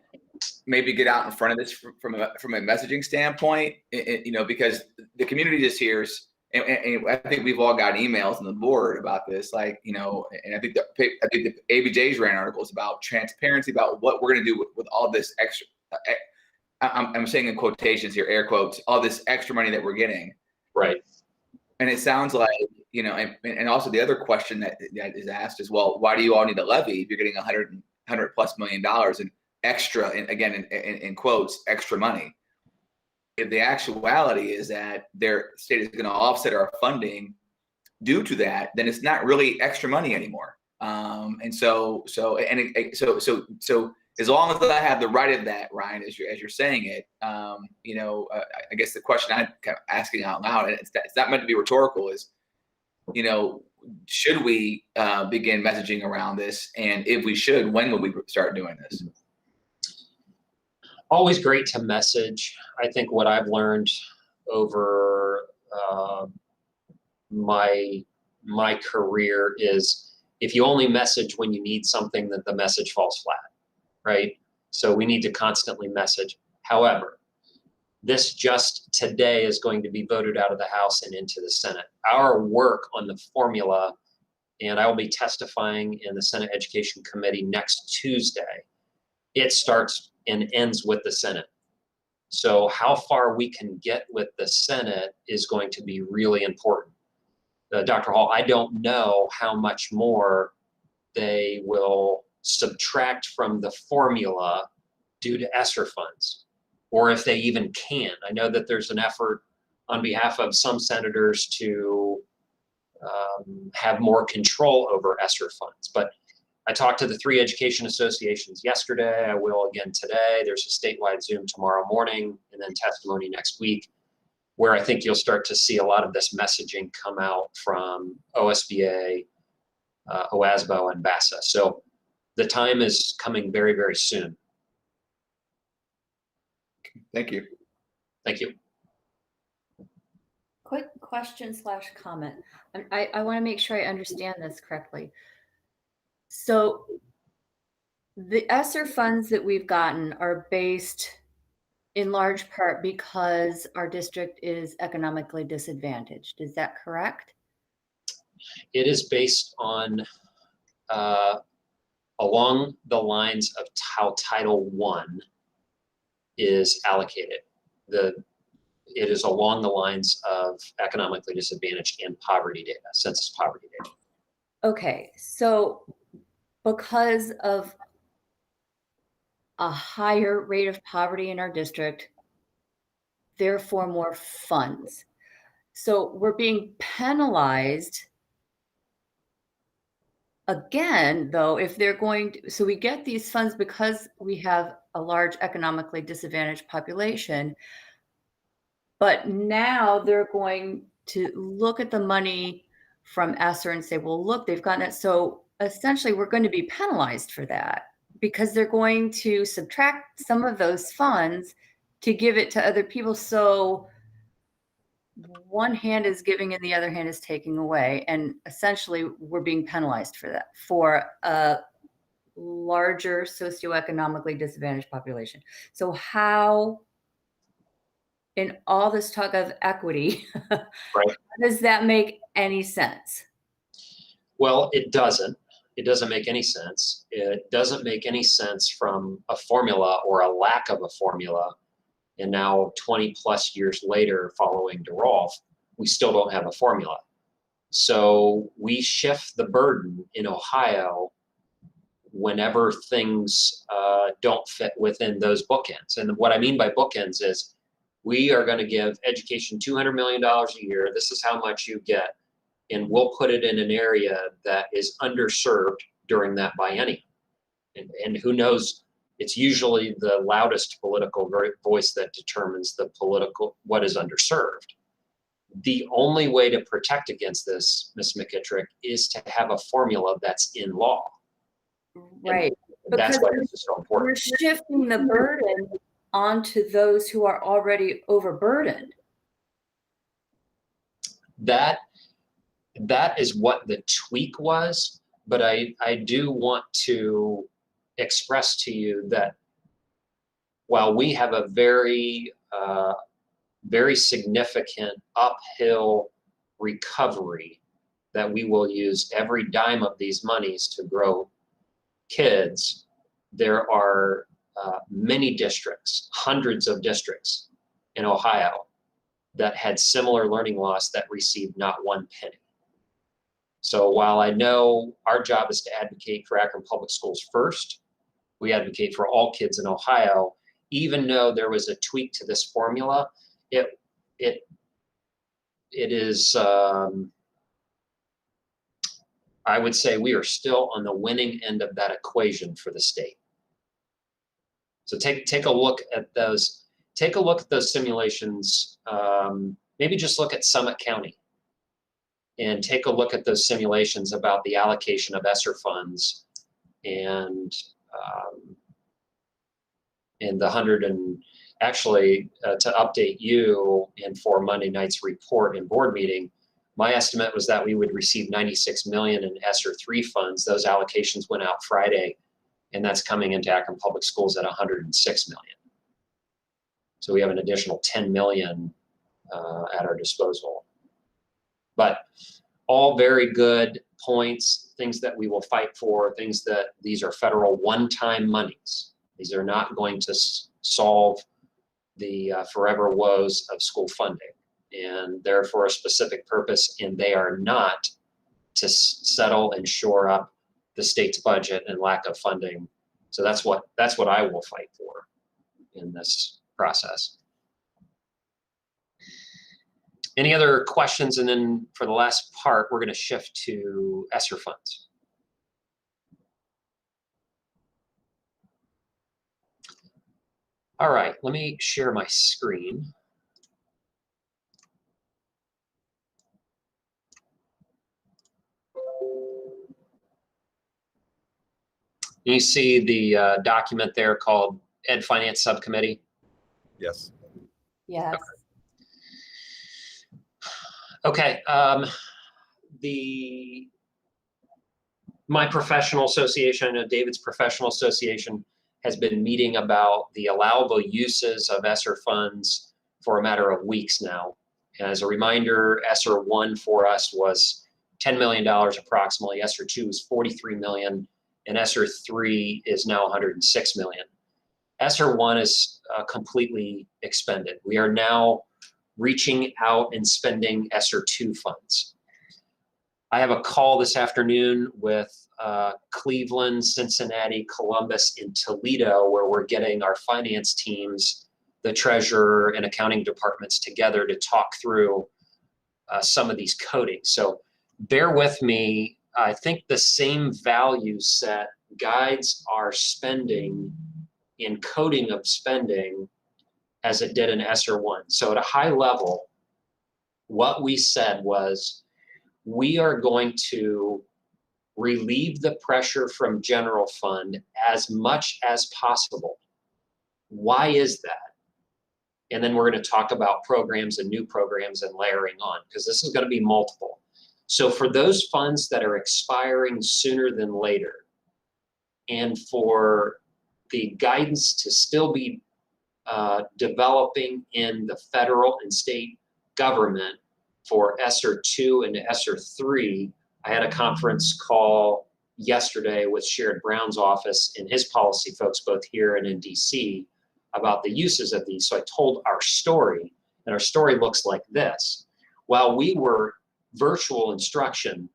maybe get out in front of this from a messaging standpoint, because the community just hears, and I think we've all got emails on the board about this, and I think the ABJ's ran articles about transparency, about what we're going to do with all this extra. I'm saying in quotations here, air quotes, all this extra money that we're getting. Right. And it sounds like, and also the other question that is asked is, well, why do you all need a levy if you're getting $100+ million in extra, and again, in quotes, extra money? If the actuality is that their state is going to offset our funding due to that, then it's not really extra money anymore. So as long as I have the right of that, Ryan, as you're saying it, you know, I guess the question I'm kind of asking out loud, and it's not meant to be rhetorical, is, you know, should we begin messaging around this? And if we should, when will we start doing this? Always great to message. I think what I've learned over my career is if you only message when you need something, then the message falls flat, right? So we need to constantly message. However, this just today is going to be voted out of the House and into the Senate. Our work on the formula, and I will be testifying in the Senate Education Committee next Tuesday, it starts and ends with the Senate. So how far we can get with the Senate is going to be really important. Dr. Hall, I don't know how much more they will subtract from the formula due to ESSER funds, or if they even can. I know that there's an effort on behalf of some senators to have more control over ESSER funds. But I talked to the 3 education associations yesterday. I will again today. There's a statewide Zoom tomorrow morning, and then testimony next week, where I think you'll start to see a lot of this messaging come out from OSBA, OASBO, and BASA. So the time is coming very, very soon. Thank you. Thank you. Quick question / comment. I want to make sure I understand this correctly. So the ESSER funds that we've gotten are based in large part because our district is economically disadvantaged. Is that correct? It is based on along the lines of how Title I is allocated. It is along the lines of economically disadvantaged and poverty data, census poverty data. Okay, so because of a higher rate of poverty in our district, therefore more funds. So we're being penalized again, though, if they're going to, so we get these funds because we have a large economically disadvantaged population, but now they're going to look at the money from ESSER and say, well, look, they've gotten it. So essentially we're going to be penalized for that because they're going to subtract some of those funds to give it to other people. So one hand is giving and the other hand is taking away. And essentially we're being penalized for that, for a larger socioeconomically disadvantaged population. So how, in all this talk of equity, Right. does that make any sense? Well, it doesn't. It doesn't make any sense. It doesn't make any sense from a formula or a lack of a formula. And now 20 plus years later, following DeRolf, we still don't have a formula. So we shift the burden in Ohio whenever things don't fit within those bookends. And what I mean by bookends is we are going to give education $200 million a year. This is how much you get. And we'll put it in an area that is underserved during that biennium. And who knows, it's usually the loudest political voice that determines the political, what is underserved. The only way to protect against this, Ms. McKittrick, is to have a formula that's in law. Right. And that's why this is so important. We're shifting the burden onto those who are already overburdened. That is what the tweak was, but I do want to express to you that while we have a very significant uphill recovery that we will use every dime of these monies to grow kids, there are many districts, hundreds of districts in Ohio that had similar learning loss that received not one penny. So while I know our job is to advocate for Akron Public Schools first, we advocate for all kids in Ohio. Even though there was a tweak to this formula, it is, I would say we are still on the winning end of that equation for the state. So take a look at those. Take a look at those simulations. Maybe just look at Summit County and take a look at those simulations about the allocation of ESSER funds and the 100 and actually to update you and for Monday night's report and board meeting, my estimate was that we would receive 96 million in ESSER 3 funds. Those allocations went out Friday, and that's coming into Akron Public Schools at 106 million. So we have an additional 10 million at our disposal. But all very good points, things that we will fight for, things that these are federal one-time monies. These are not going to solve the forever woes of school funding. And they're for a specific purpose, and they are not to settle and shore up the state's budget and lack of funding. So that's what I will fight for in this process. Any other questions? And then for the last part, we're going to shift to ESSER funds. All right, let me share my screen. You see the document there called Ed Finance Subcommittee? Yes. Yes. Okay. My professional association and David's professional association has been meeting about the allowable uses of ESSER funds for a matter of weeks now. As a reminder, ESSER 1 for us was $10 million approximately. ESSER 2 is $43 million, and ESSER 3 is now $106 million. ESSER 1 is completely expended. We are now reaching out and spending ESSER 2 funds. I have a call this afternoon with Cleveland, Cincinnati, Columbus, and Toledo, where we're getting our finance teams, the treasurer and accounting departments together to talk through some of these codings. So bear with me. I think the same value set guides our spending in coding of spending as it did in ESSER 1. So at a high level, what we said was we are going to relieve the pressure from general fund as much as possible. Why is that? And then we're going to talk about programs and new programs and layering on, because this is going to be multiple. So for those funds that are expiring sooner than later, and for the guidance to still be developing in the federal and state government for ESSER 2 and ESSER 3, I had a conference call yesterday with Sherrod Brown's office and his policy folks both here and in DC about the uses of these. So I told our story, and our story looks like this. While we were virtual instruction,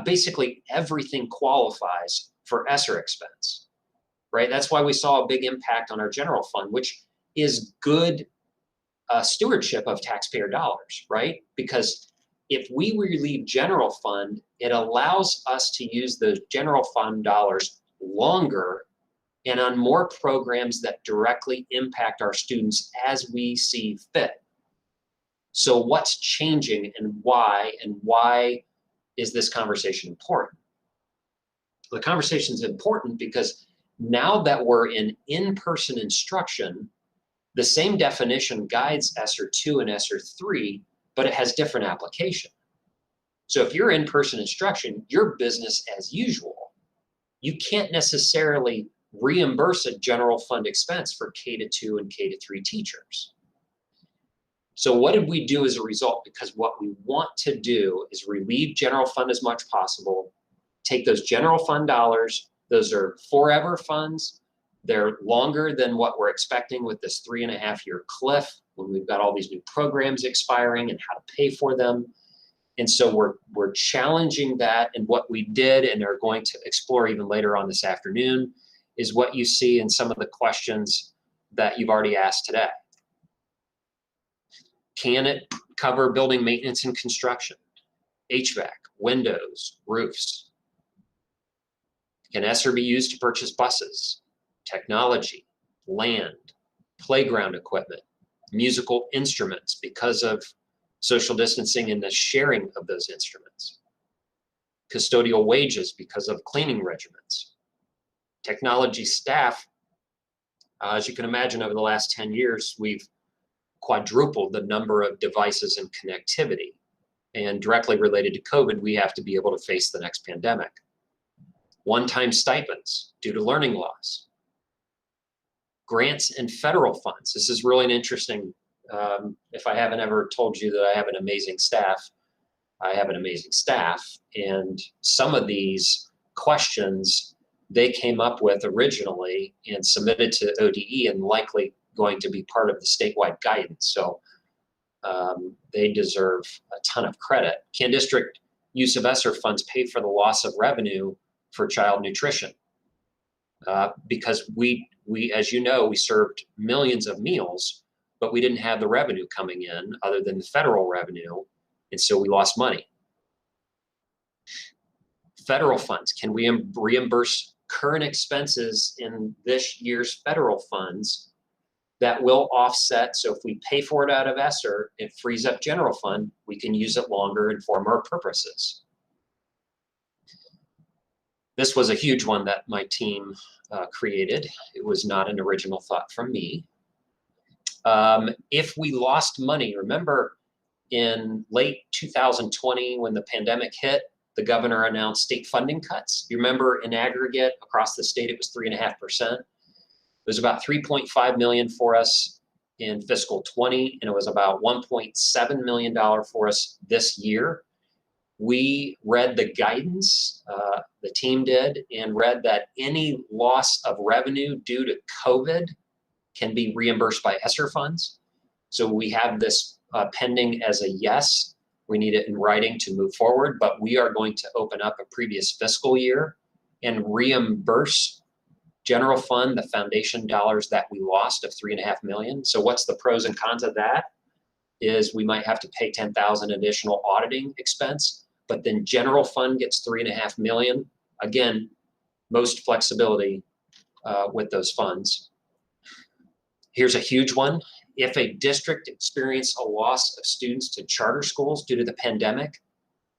basically everything qualifies for ESSER expense, right? That's why we saw a big impact on our general fund, which is good stewardship of taxpayer dollars, right? Because if we relieve general fund, it allows us to use those general fund dollars longer and on more programs that directly impact our students as we see fit. So what's changing and why is this conversation important? The conversation is important because now that we're in-person instruction, the same definition guides ESSER 2 and ESSER 3, but it has different application. So if you're in-person instruction, you're business as usual. You can't necessarily reimburse a general fund expense for K-2 and K-3 teachers. So what did we do as a result? Because what we want to do is relieve general fund as much possible, take those general fund dollars, those are forever funds, they're longer than what we're expecting with this 3.5-year cliff when we've got all these new programs expiring and how to pay for them. And so we're challenging that, and what we did and are going to explore even later on this afternoon is what you see in some of the questions that you've already asked today. Can it cover building maintenance and construction, HVAC, windows, roofs? Can ESSER be used to purchase buses, technology, land, playground equipment, musical instruments because of social distancing and the sharing of those instruments, custodial wages because of cleaning regimens, technology staff. As you can imagine, over the last 10 years, we've quadrupled the number of devices and connectivity. And directly related to COVID, we have to be able to face the next pandemic. One-time stipends due to learning loss. Grants and federal funds. This is really an interesting, if I haven't ever told you that I have an amazing staff, I have an amazing staff. And some of these questions they came up with originally and submitted to ODE and likely going to be part of the statewide guidance. So they deserve a ton of credit. Can district use of ESSER funds pay for the loss of revenue for child nutrition? Because we, as you know, we served millions of meals, but we didn't have the revenue coming in other than the federal revenue, and so we lost money. Federal funds, can we reimburse current expenses in this year's federal funds that will offset? So if we pay for it out of ESSER, it frees up general fund, we can use it longer and for more purposes. This was a huge one that my team created. It was not an original thought from me. If we lost money, remember in late 2020 when the pandemic hit, the governor announced state funding cuts. You remember in aggregate across the state, it was 3.5%. It was about 3.5 million for us in fiscal 20, and it was about $1.7 million for us this year. We read the guidance, the team did, and read that any loss of revenue due to COVID can be reimbursed by ESSER funds. So we have this pending as a yes. We need it in writing to move forward, but we are going to open up a previous fiscal year and reimburse general fund the foundation dollars that we lost of $3.5 million. So what's the pros and cons of that? Is we might have to pay $10,000 additional auditing expense, but then general fund gets $3.5 million. Again, most flexibility with those funds. Here's a huge one. If a district experienced a loss of students to charter schools due to the pandemic,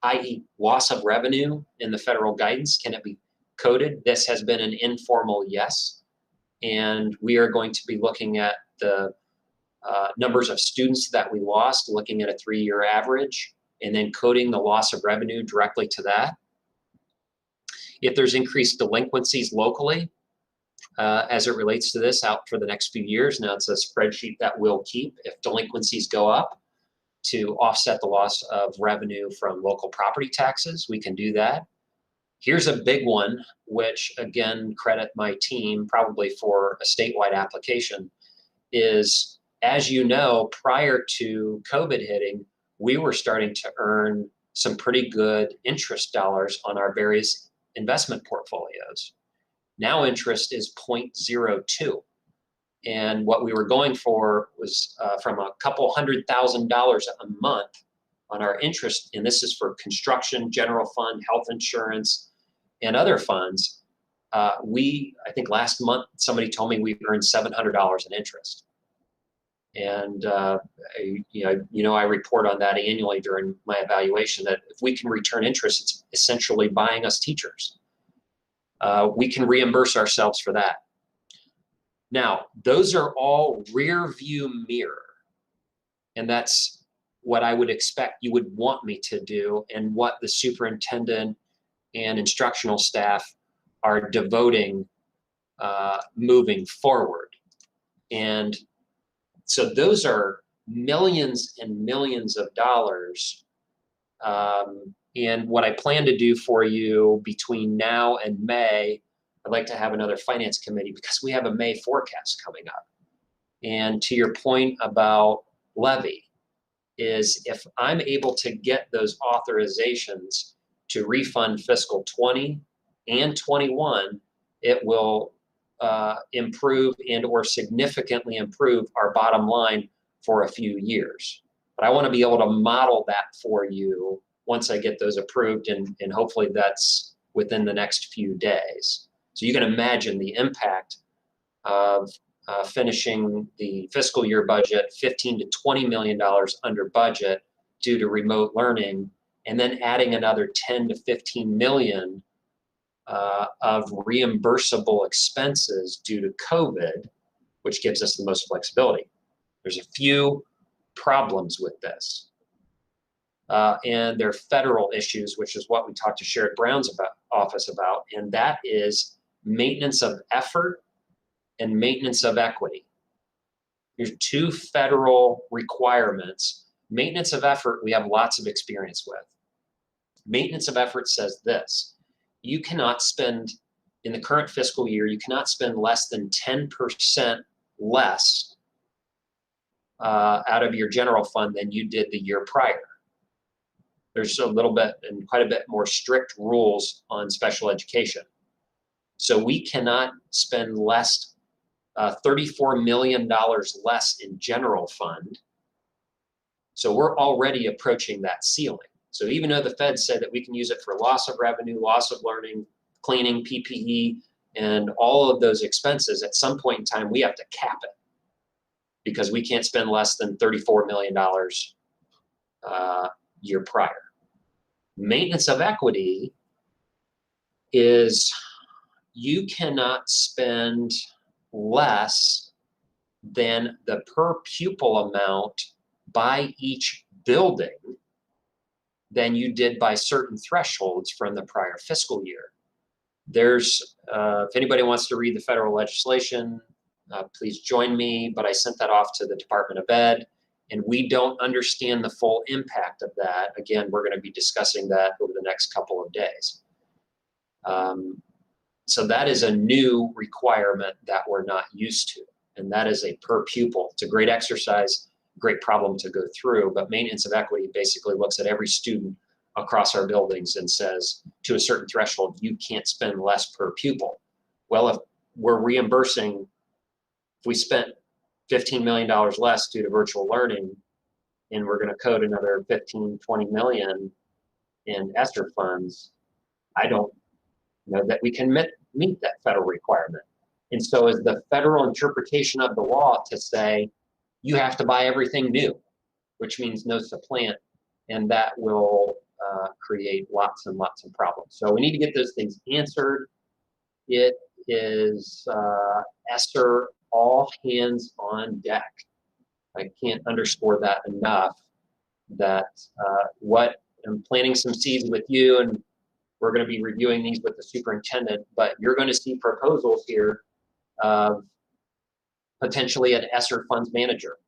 i.e. loss of revenue in the federal guidance, can it be coded? This has been an informal yes. And we are going to be looking at the numbers of students that we lost, looking at a 3-year average, and then coding the loss of revenue directly to that. If there's increased delinquencies locally, as it relates to this out for the next few years, now it's a spreadsheet that we'll keep. If delinquencies go up to offset the loss of revenue from local property taxes, we can do that. Here's a big one, which again, credit my team probably for a statewide application, is, as you know, prior to COVID hitting, we were starting to earn some pretty good interest dollars on our various investment portfolios. Now interest is 0.02. And what we were going for was from a couple $100,000 a month on our interest. And this is for construction, general fund, health insurance, and other funds. I think last month, somebody told me we earned $700 in interest. And I report on that annually during my evaluation, that if we can return interest, it's essentially buying us teachers. We can reimburse ourselves for that. Now, those are all rear view mirror. And that's what I would expect you would want me to do, and what the superintendent and instructional staff are devoting moving forward. And so those are millions and millions of dollars. And what I plan to do for you between now and May, I'd like to have another finance committee because we have a May forecast coming up. And to your point about levy, is if I'm able to get those authorizations to refund fiscal 20 and 21, it will improve and or significantly improve our bottom line for a few years. But I want to be able to model that for you once I get those approved, and hopefully that's within the next few days. So you can imagine the impact of finishing the fiscal year budget $15 to $20 million under budget due to remote learning, and then adding another 10 to 15 million of reimbursable expenses due to COVID, which gives us the most flexibility. There's a few problems with this. And they're federal issues, which is what we talked to Sherrod Brown's office about, and that is maintenance of effort and maintenance of equity. There's two federal requirements. Maintenance of effort, we have lots of experience with. Maintenance of effort says this: you cannot spend, in the current fiscal year, you cannot spend less than 10% less out of your general fund than you did the year prior. There's a little bit and quite a bit more strict rules on special education. So we cannot spend less, $34 million less in general fund. So we're already approaching that ceiling. So even though the Fed said that we can use it for loss of revenue, loss of learning, cleaning, PPE, and all of those expenses, at some point in time, we have to cap it because we can't spend less than $34 million year prior. Maintenance of equity is you cannot spend less than the per pupil amount by each building than you did by certain thresholds from the prior fiscal year. There's, if anybody wants to read the federal legislation, please join me, but I sent that off to the Department of Ed, and we don't understand the full impact of that. Again, we're going to be discussing that over the next couple of days. So that is a new requirement that we're not used to, and that is a per pupil. It's a great exercise, great problem to go through, but maintenance of equity basically looks at every student across our buildings and says, to a certain threshold, you can't spend less per pupil. Well, if we're reimbursing, if we spent $15 million less due to virtual learning, and we're going to code another 15, 20 million in ESSER funds, I don't know that we can meet that federal requirement. And so is the federal interpretation of the law to say, you have to buy everything new, which means no supplant, and that will create lots and lots of problems. So we need to get those things answered. It is ESSER all hands on deck. I can't underscore that enough, that what I'm planting some seeds with you, and we're going to be reviewing these with the superintendent, but you're going to see proposals here of potentially an ESSER funds manager.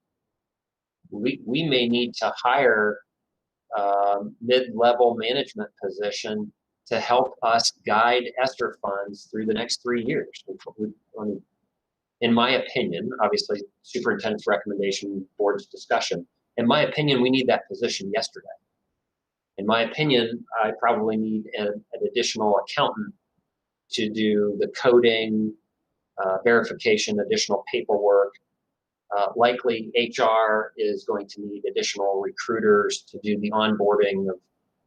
We may need to hire mid-level management position to help us guide ESSER funds through the next 3 years. In my opinion, obviously superintendent's recommendation, board's discussion, in my opinion, we need that position yesterday. In my opinion, I probably need an additional accountant to do the coding, verification, additional paperwork. Likely HR is going to need additional recruiters to do the onboarding of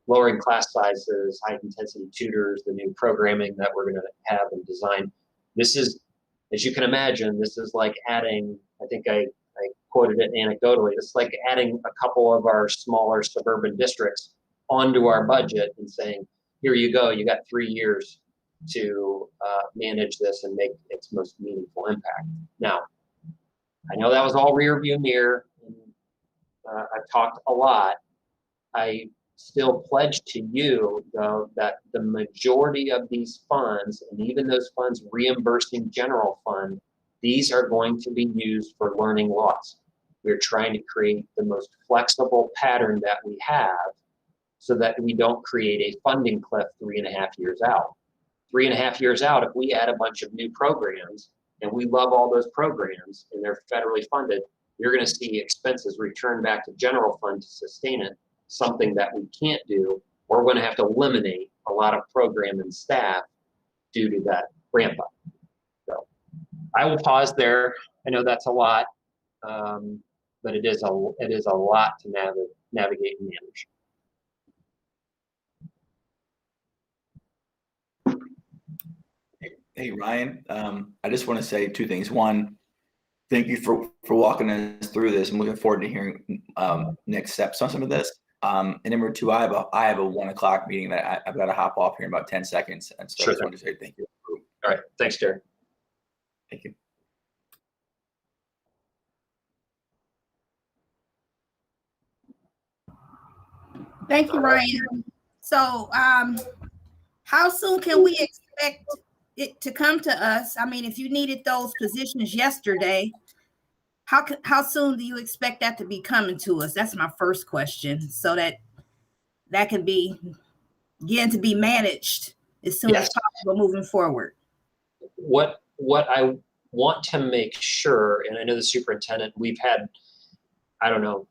lowering class sizes, high intensity tutors, the new programming that we're going to have and design. This is, as you can imagine, this is like adding, I think I quoted it anecdotally, it's like adding a couple of our smaller suburban districts onto our budget and saying, here you go, you got 3 years to manage this and make its most meaningful impact. Now, I know that was all rear view mirror, and I've talked a lot. I still pledge to you, though, that the majority of these funds, and even those funds reimbursing general fund, these are going to be used for learning loss. We're trying to create the most flexible pattern that we have so that we don't create a funding cliff 3.5 years out. 3.5 years out, if we add a bunch of new programs, and we love all those programs and they're federally funded, you're going to see expenses return back to general fund to sustain it, something that we can't do. We're going to have to eliminate a lot of program and staff due to that ramp up. So I will pause there. I know that's a lot, but it is a lot to navigate and manage. Hey, Ryan, I just want to say 2 things. One, Thank you for walking us through this. I'm looking forward to hearing next steps on some of this. And number two, I have a 1 o'clock meeting that I've got to hop off here in about 10 seconds. And so I just wanted to say thank you. All right. Thanks, Derek. Thank you. Thank you, Ryan. So, how soon can we expect it to come to us? I mean, if you needed those positions yesterday, how soon do you expect that to be coming to us? That's my first question, so that can begin to be managed as soon as possible moving forward. What I want to make sure, and I know the superintendent, we've had, I don't know,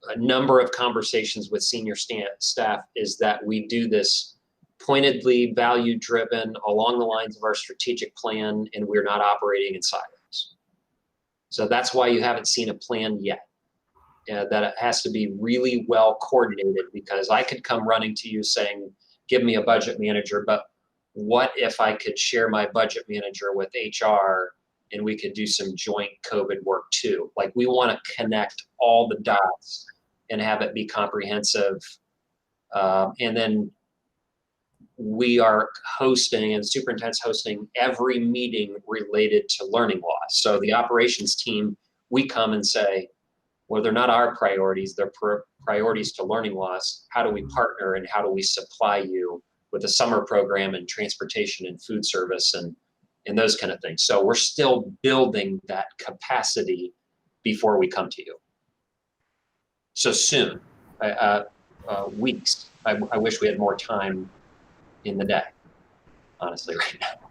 a number of conversations with senior staff, is that we do this pointedly value driven along the lines of our strategic plan, and we're not operating in silos. So that's why you haven't seen a plan yet. That it has to be really well coordinated, because I could come running to you saying, give me a budget manager, but what if I could share my budget manager with HR and we could do some joint COVID work too? Like, we want to connect all the dots and have it be comprehensive. And then we are hosting, and the superintendent's hosting, every meeting related to learning loss. So the operations team, we come and say, well, they're not our priorities, they're priorities to learning loss. How do we partner, and how do we supply you with a summer program and transportation and food service and those kind of things? So we're still building that capacity before we come to you. So soon, weeks. I wish we had more time in the day, honestly, right now.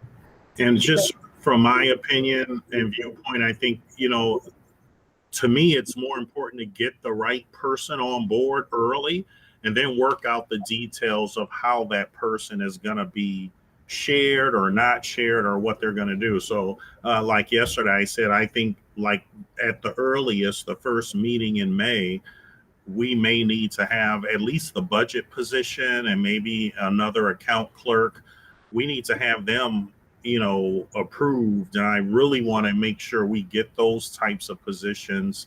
And just from my opinion and viewpoint, I think, to me, it's more important to get the right person on board early and then work out the details of how that person is going to be shared or not shared, or what they're going to do. So like yesterday, I said, I think like at the earliest, the first meeting in May, we may need to have at least the budget position and maybe another account clerk. We need to have them, approved. And I really want to make sure we get those types of positions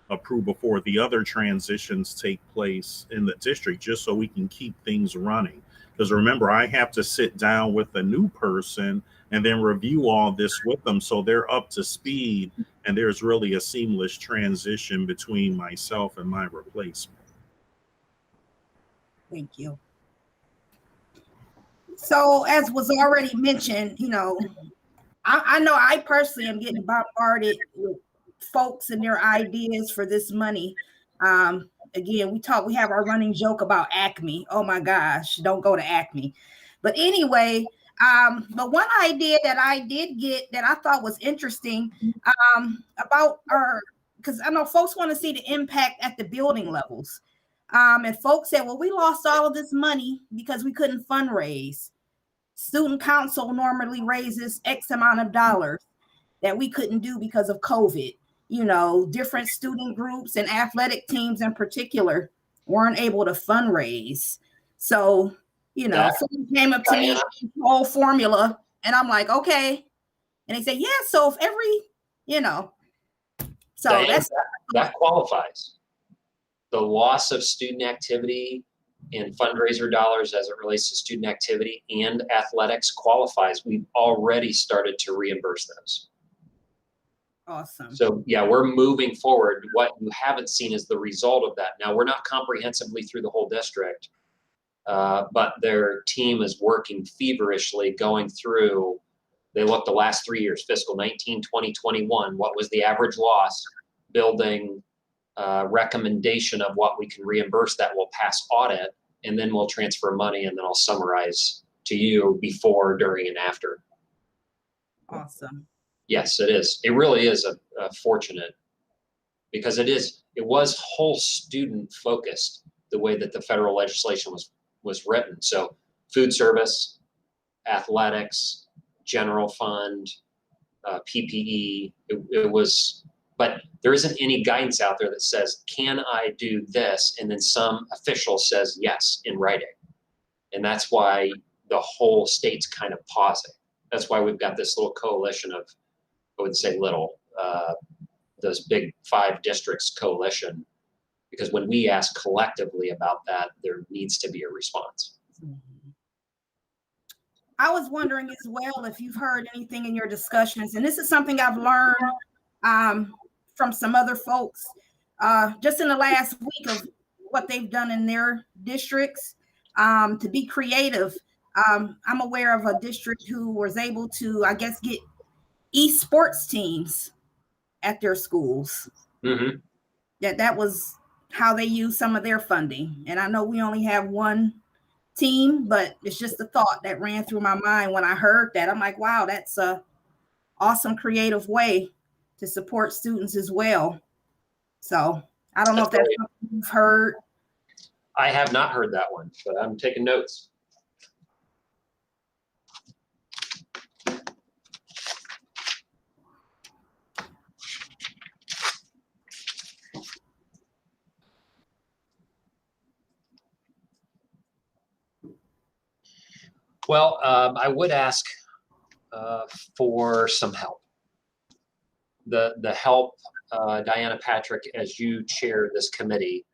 approved before the other transitions take place in the district, just so we can keep things running. Because remember, I have to sit down with a new person and then review all this with them, so they're up to speed and there's really a seamless transition between myself and my replacement. Thank you. So, as was already mentioned, I know I personally am getting bombarded with folks and their ideas for this money. Again, we have our running joke about Acme. Oh my gosh, don't go to Acme. But anyway, but one idea that I did get that I thought was interesting about because I know folks want to see the impact at the building levels. And folks said, well, we lost all of this money because we couldn't fundraise. Student council normally raises X amount of dollars that we couldn't do because of COVID. Different student groups and athletic teams in particular weren't able to fundraise. So, someone came up to me, whole formula, and I'm like, okay. And they say, yeah, so if every, so Diane, that qualifies. The loss of student activity and fundraiser dollars as it relates to student activity and athletics qualifies. We've already started to reimburse those. Awesome. So yeah, we're moving forward. What you haven't seen is the result of that. Now, we're not comprehensively through the whole district, but their team is working feverishly going through. They looked the last 3 years, fiscal 19, 20, 21. What was the average loss? Building recommendation of what we can reimburse that will pass audit, and then we'll transfer money, and then I'll summarize to you before, during, and after. Awesome. Yes, it is. It really is a fortunate, because it was whole student focused, the way that the federal legislation was written. So food service, athletics, general fund, PPE, it was, but there isn't any guidance out there that says, can I do this? And then some official says yes in writing. And that's why the whole state's kind of pausing. That's why we've got this little coalition of, I would say little, those big 5 districts coalition, because when we ask collectively about that, there needs to be a response. I was wondering as well if you've heard anything in your discussions, and this is something I've learned from some other folks just in the last week of what they've done in their districts to be creative. I'm aware of a district who was able to, I guess, get esports teams at their schools. Mm-hmm. That was how they used some of their funding. And I know we only have one team, but it's just a thought that ran through my mind when I heard that. I'm like, wow, that's a awesome creative way to support students as well. So I don't know if that's something you've heard. I have not heard that one, but I'm taking notes. Well, I would ask for some help. The help, Diana Patrick, as you chair this committee,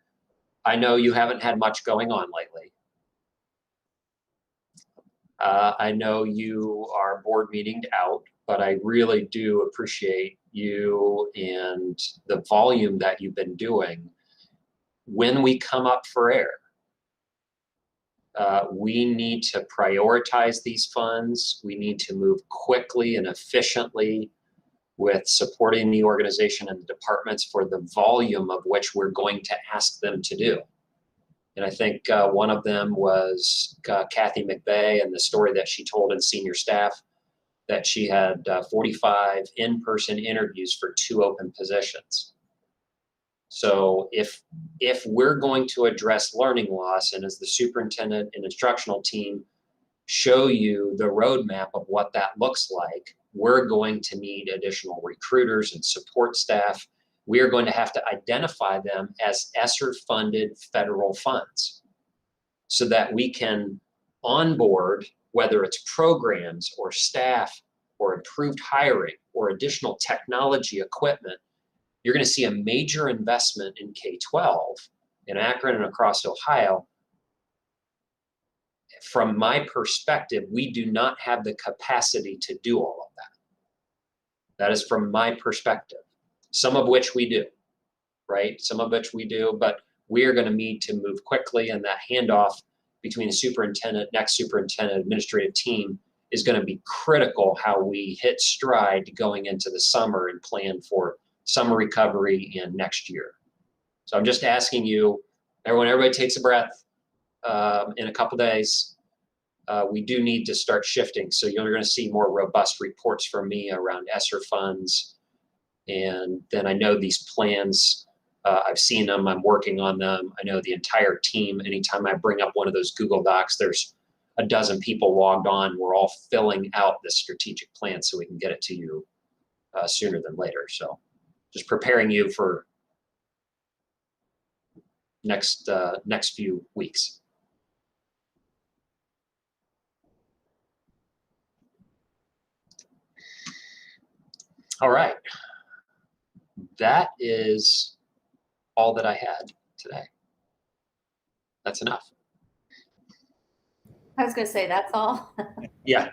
I know you haven't had much going on lately. I know you are board meetinged out, but I really do appreciate you and the volume that you've been doing. When we come up for air, we need to prioritize these funds. We need to move quickly and efficiently with supporting the organization and the departments for the volume of which we're going to ask them to do. And I think one of them was Kathy McVeigh, and the story that she told in senior staff that she had 45 in-person interviews for 2 open positions. So if we're going to address learning loss, and as the superintendent and instructional team show you the roadmap of what that looks like, we're going to need additional recruiters and support staff. We are going to have to identify them as ESSER-funded federal funds so that we can onboard, whether it's programs or staff or improved hiring or additional technology equipment. You're going to see a major investment in K-12 in Akron and across Ohio. From my perspective, we do not have the capacity to do all of that. That is from my perspective. Some of which we do, right? Some of which we do, but we are going to need to move quickly, and that handoff between the superintendent, next superintendent, administrative team is going to be critical how we hit stride going into the summer and plan for summer recovery and next year. So I'm just asking you, everybody takes a breath. In a couple days, we do need to start shifting. So you're going to see more robust reports from me around ESSER funds. And then I know these plans, I've seen them, I'm working on them. I know the entire team, anytime I bring up one of those Google Docs, there's a dozen people logged on. We're all filling out this strategic plan so we can get it to you sooner than later. So just preparing you for next few weeks. All right. That is all that I had today. That's enough. I was going to say, that's all. Yeah,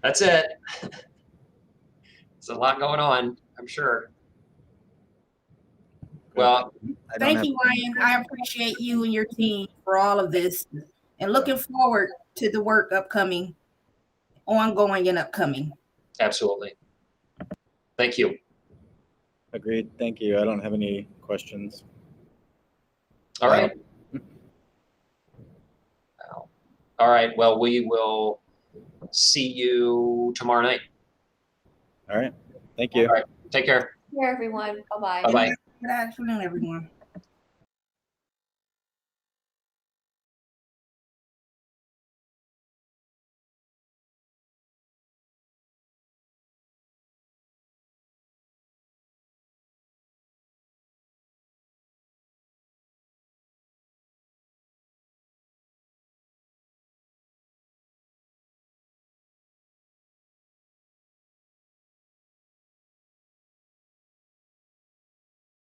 that's it. There's a lot going on, I'm sure. Well, Thank you, Ryan. I appreciate you and your team for all of this, and looking forward to the work ongoing and upcoming. absolutely. Thank you. Agreed. Thank you. I don't have any questions. All right. All right. Well, we will see you tomorrow night. All right. Thank you. All right. Take care. Here, everyone. Bye-bye. Bye-bye. Good afternoon, everyone.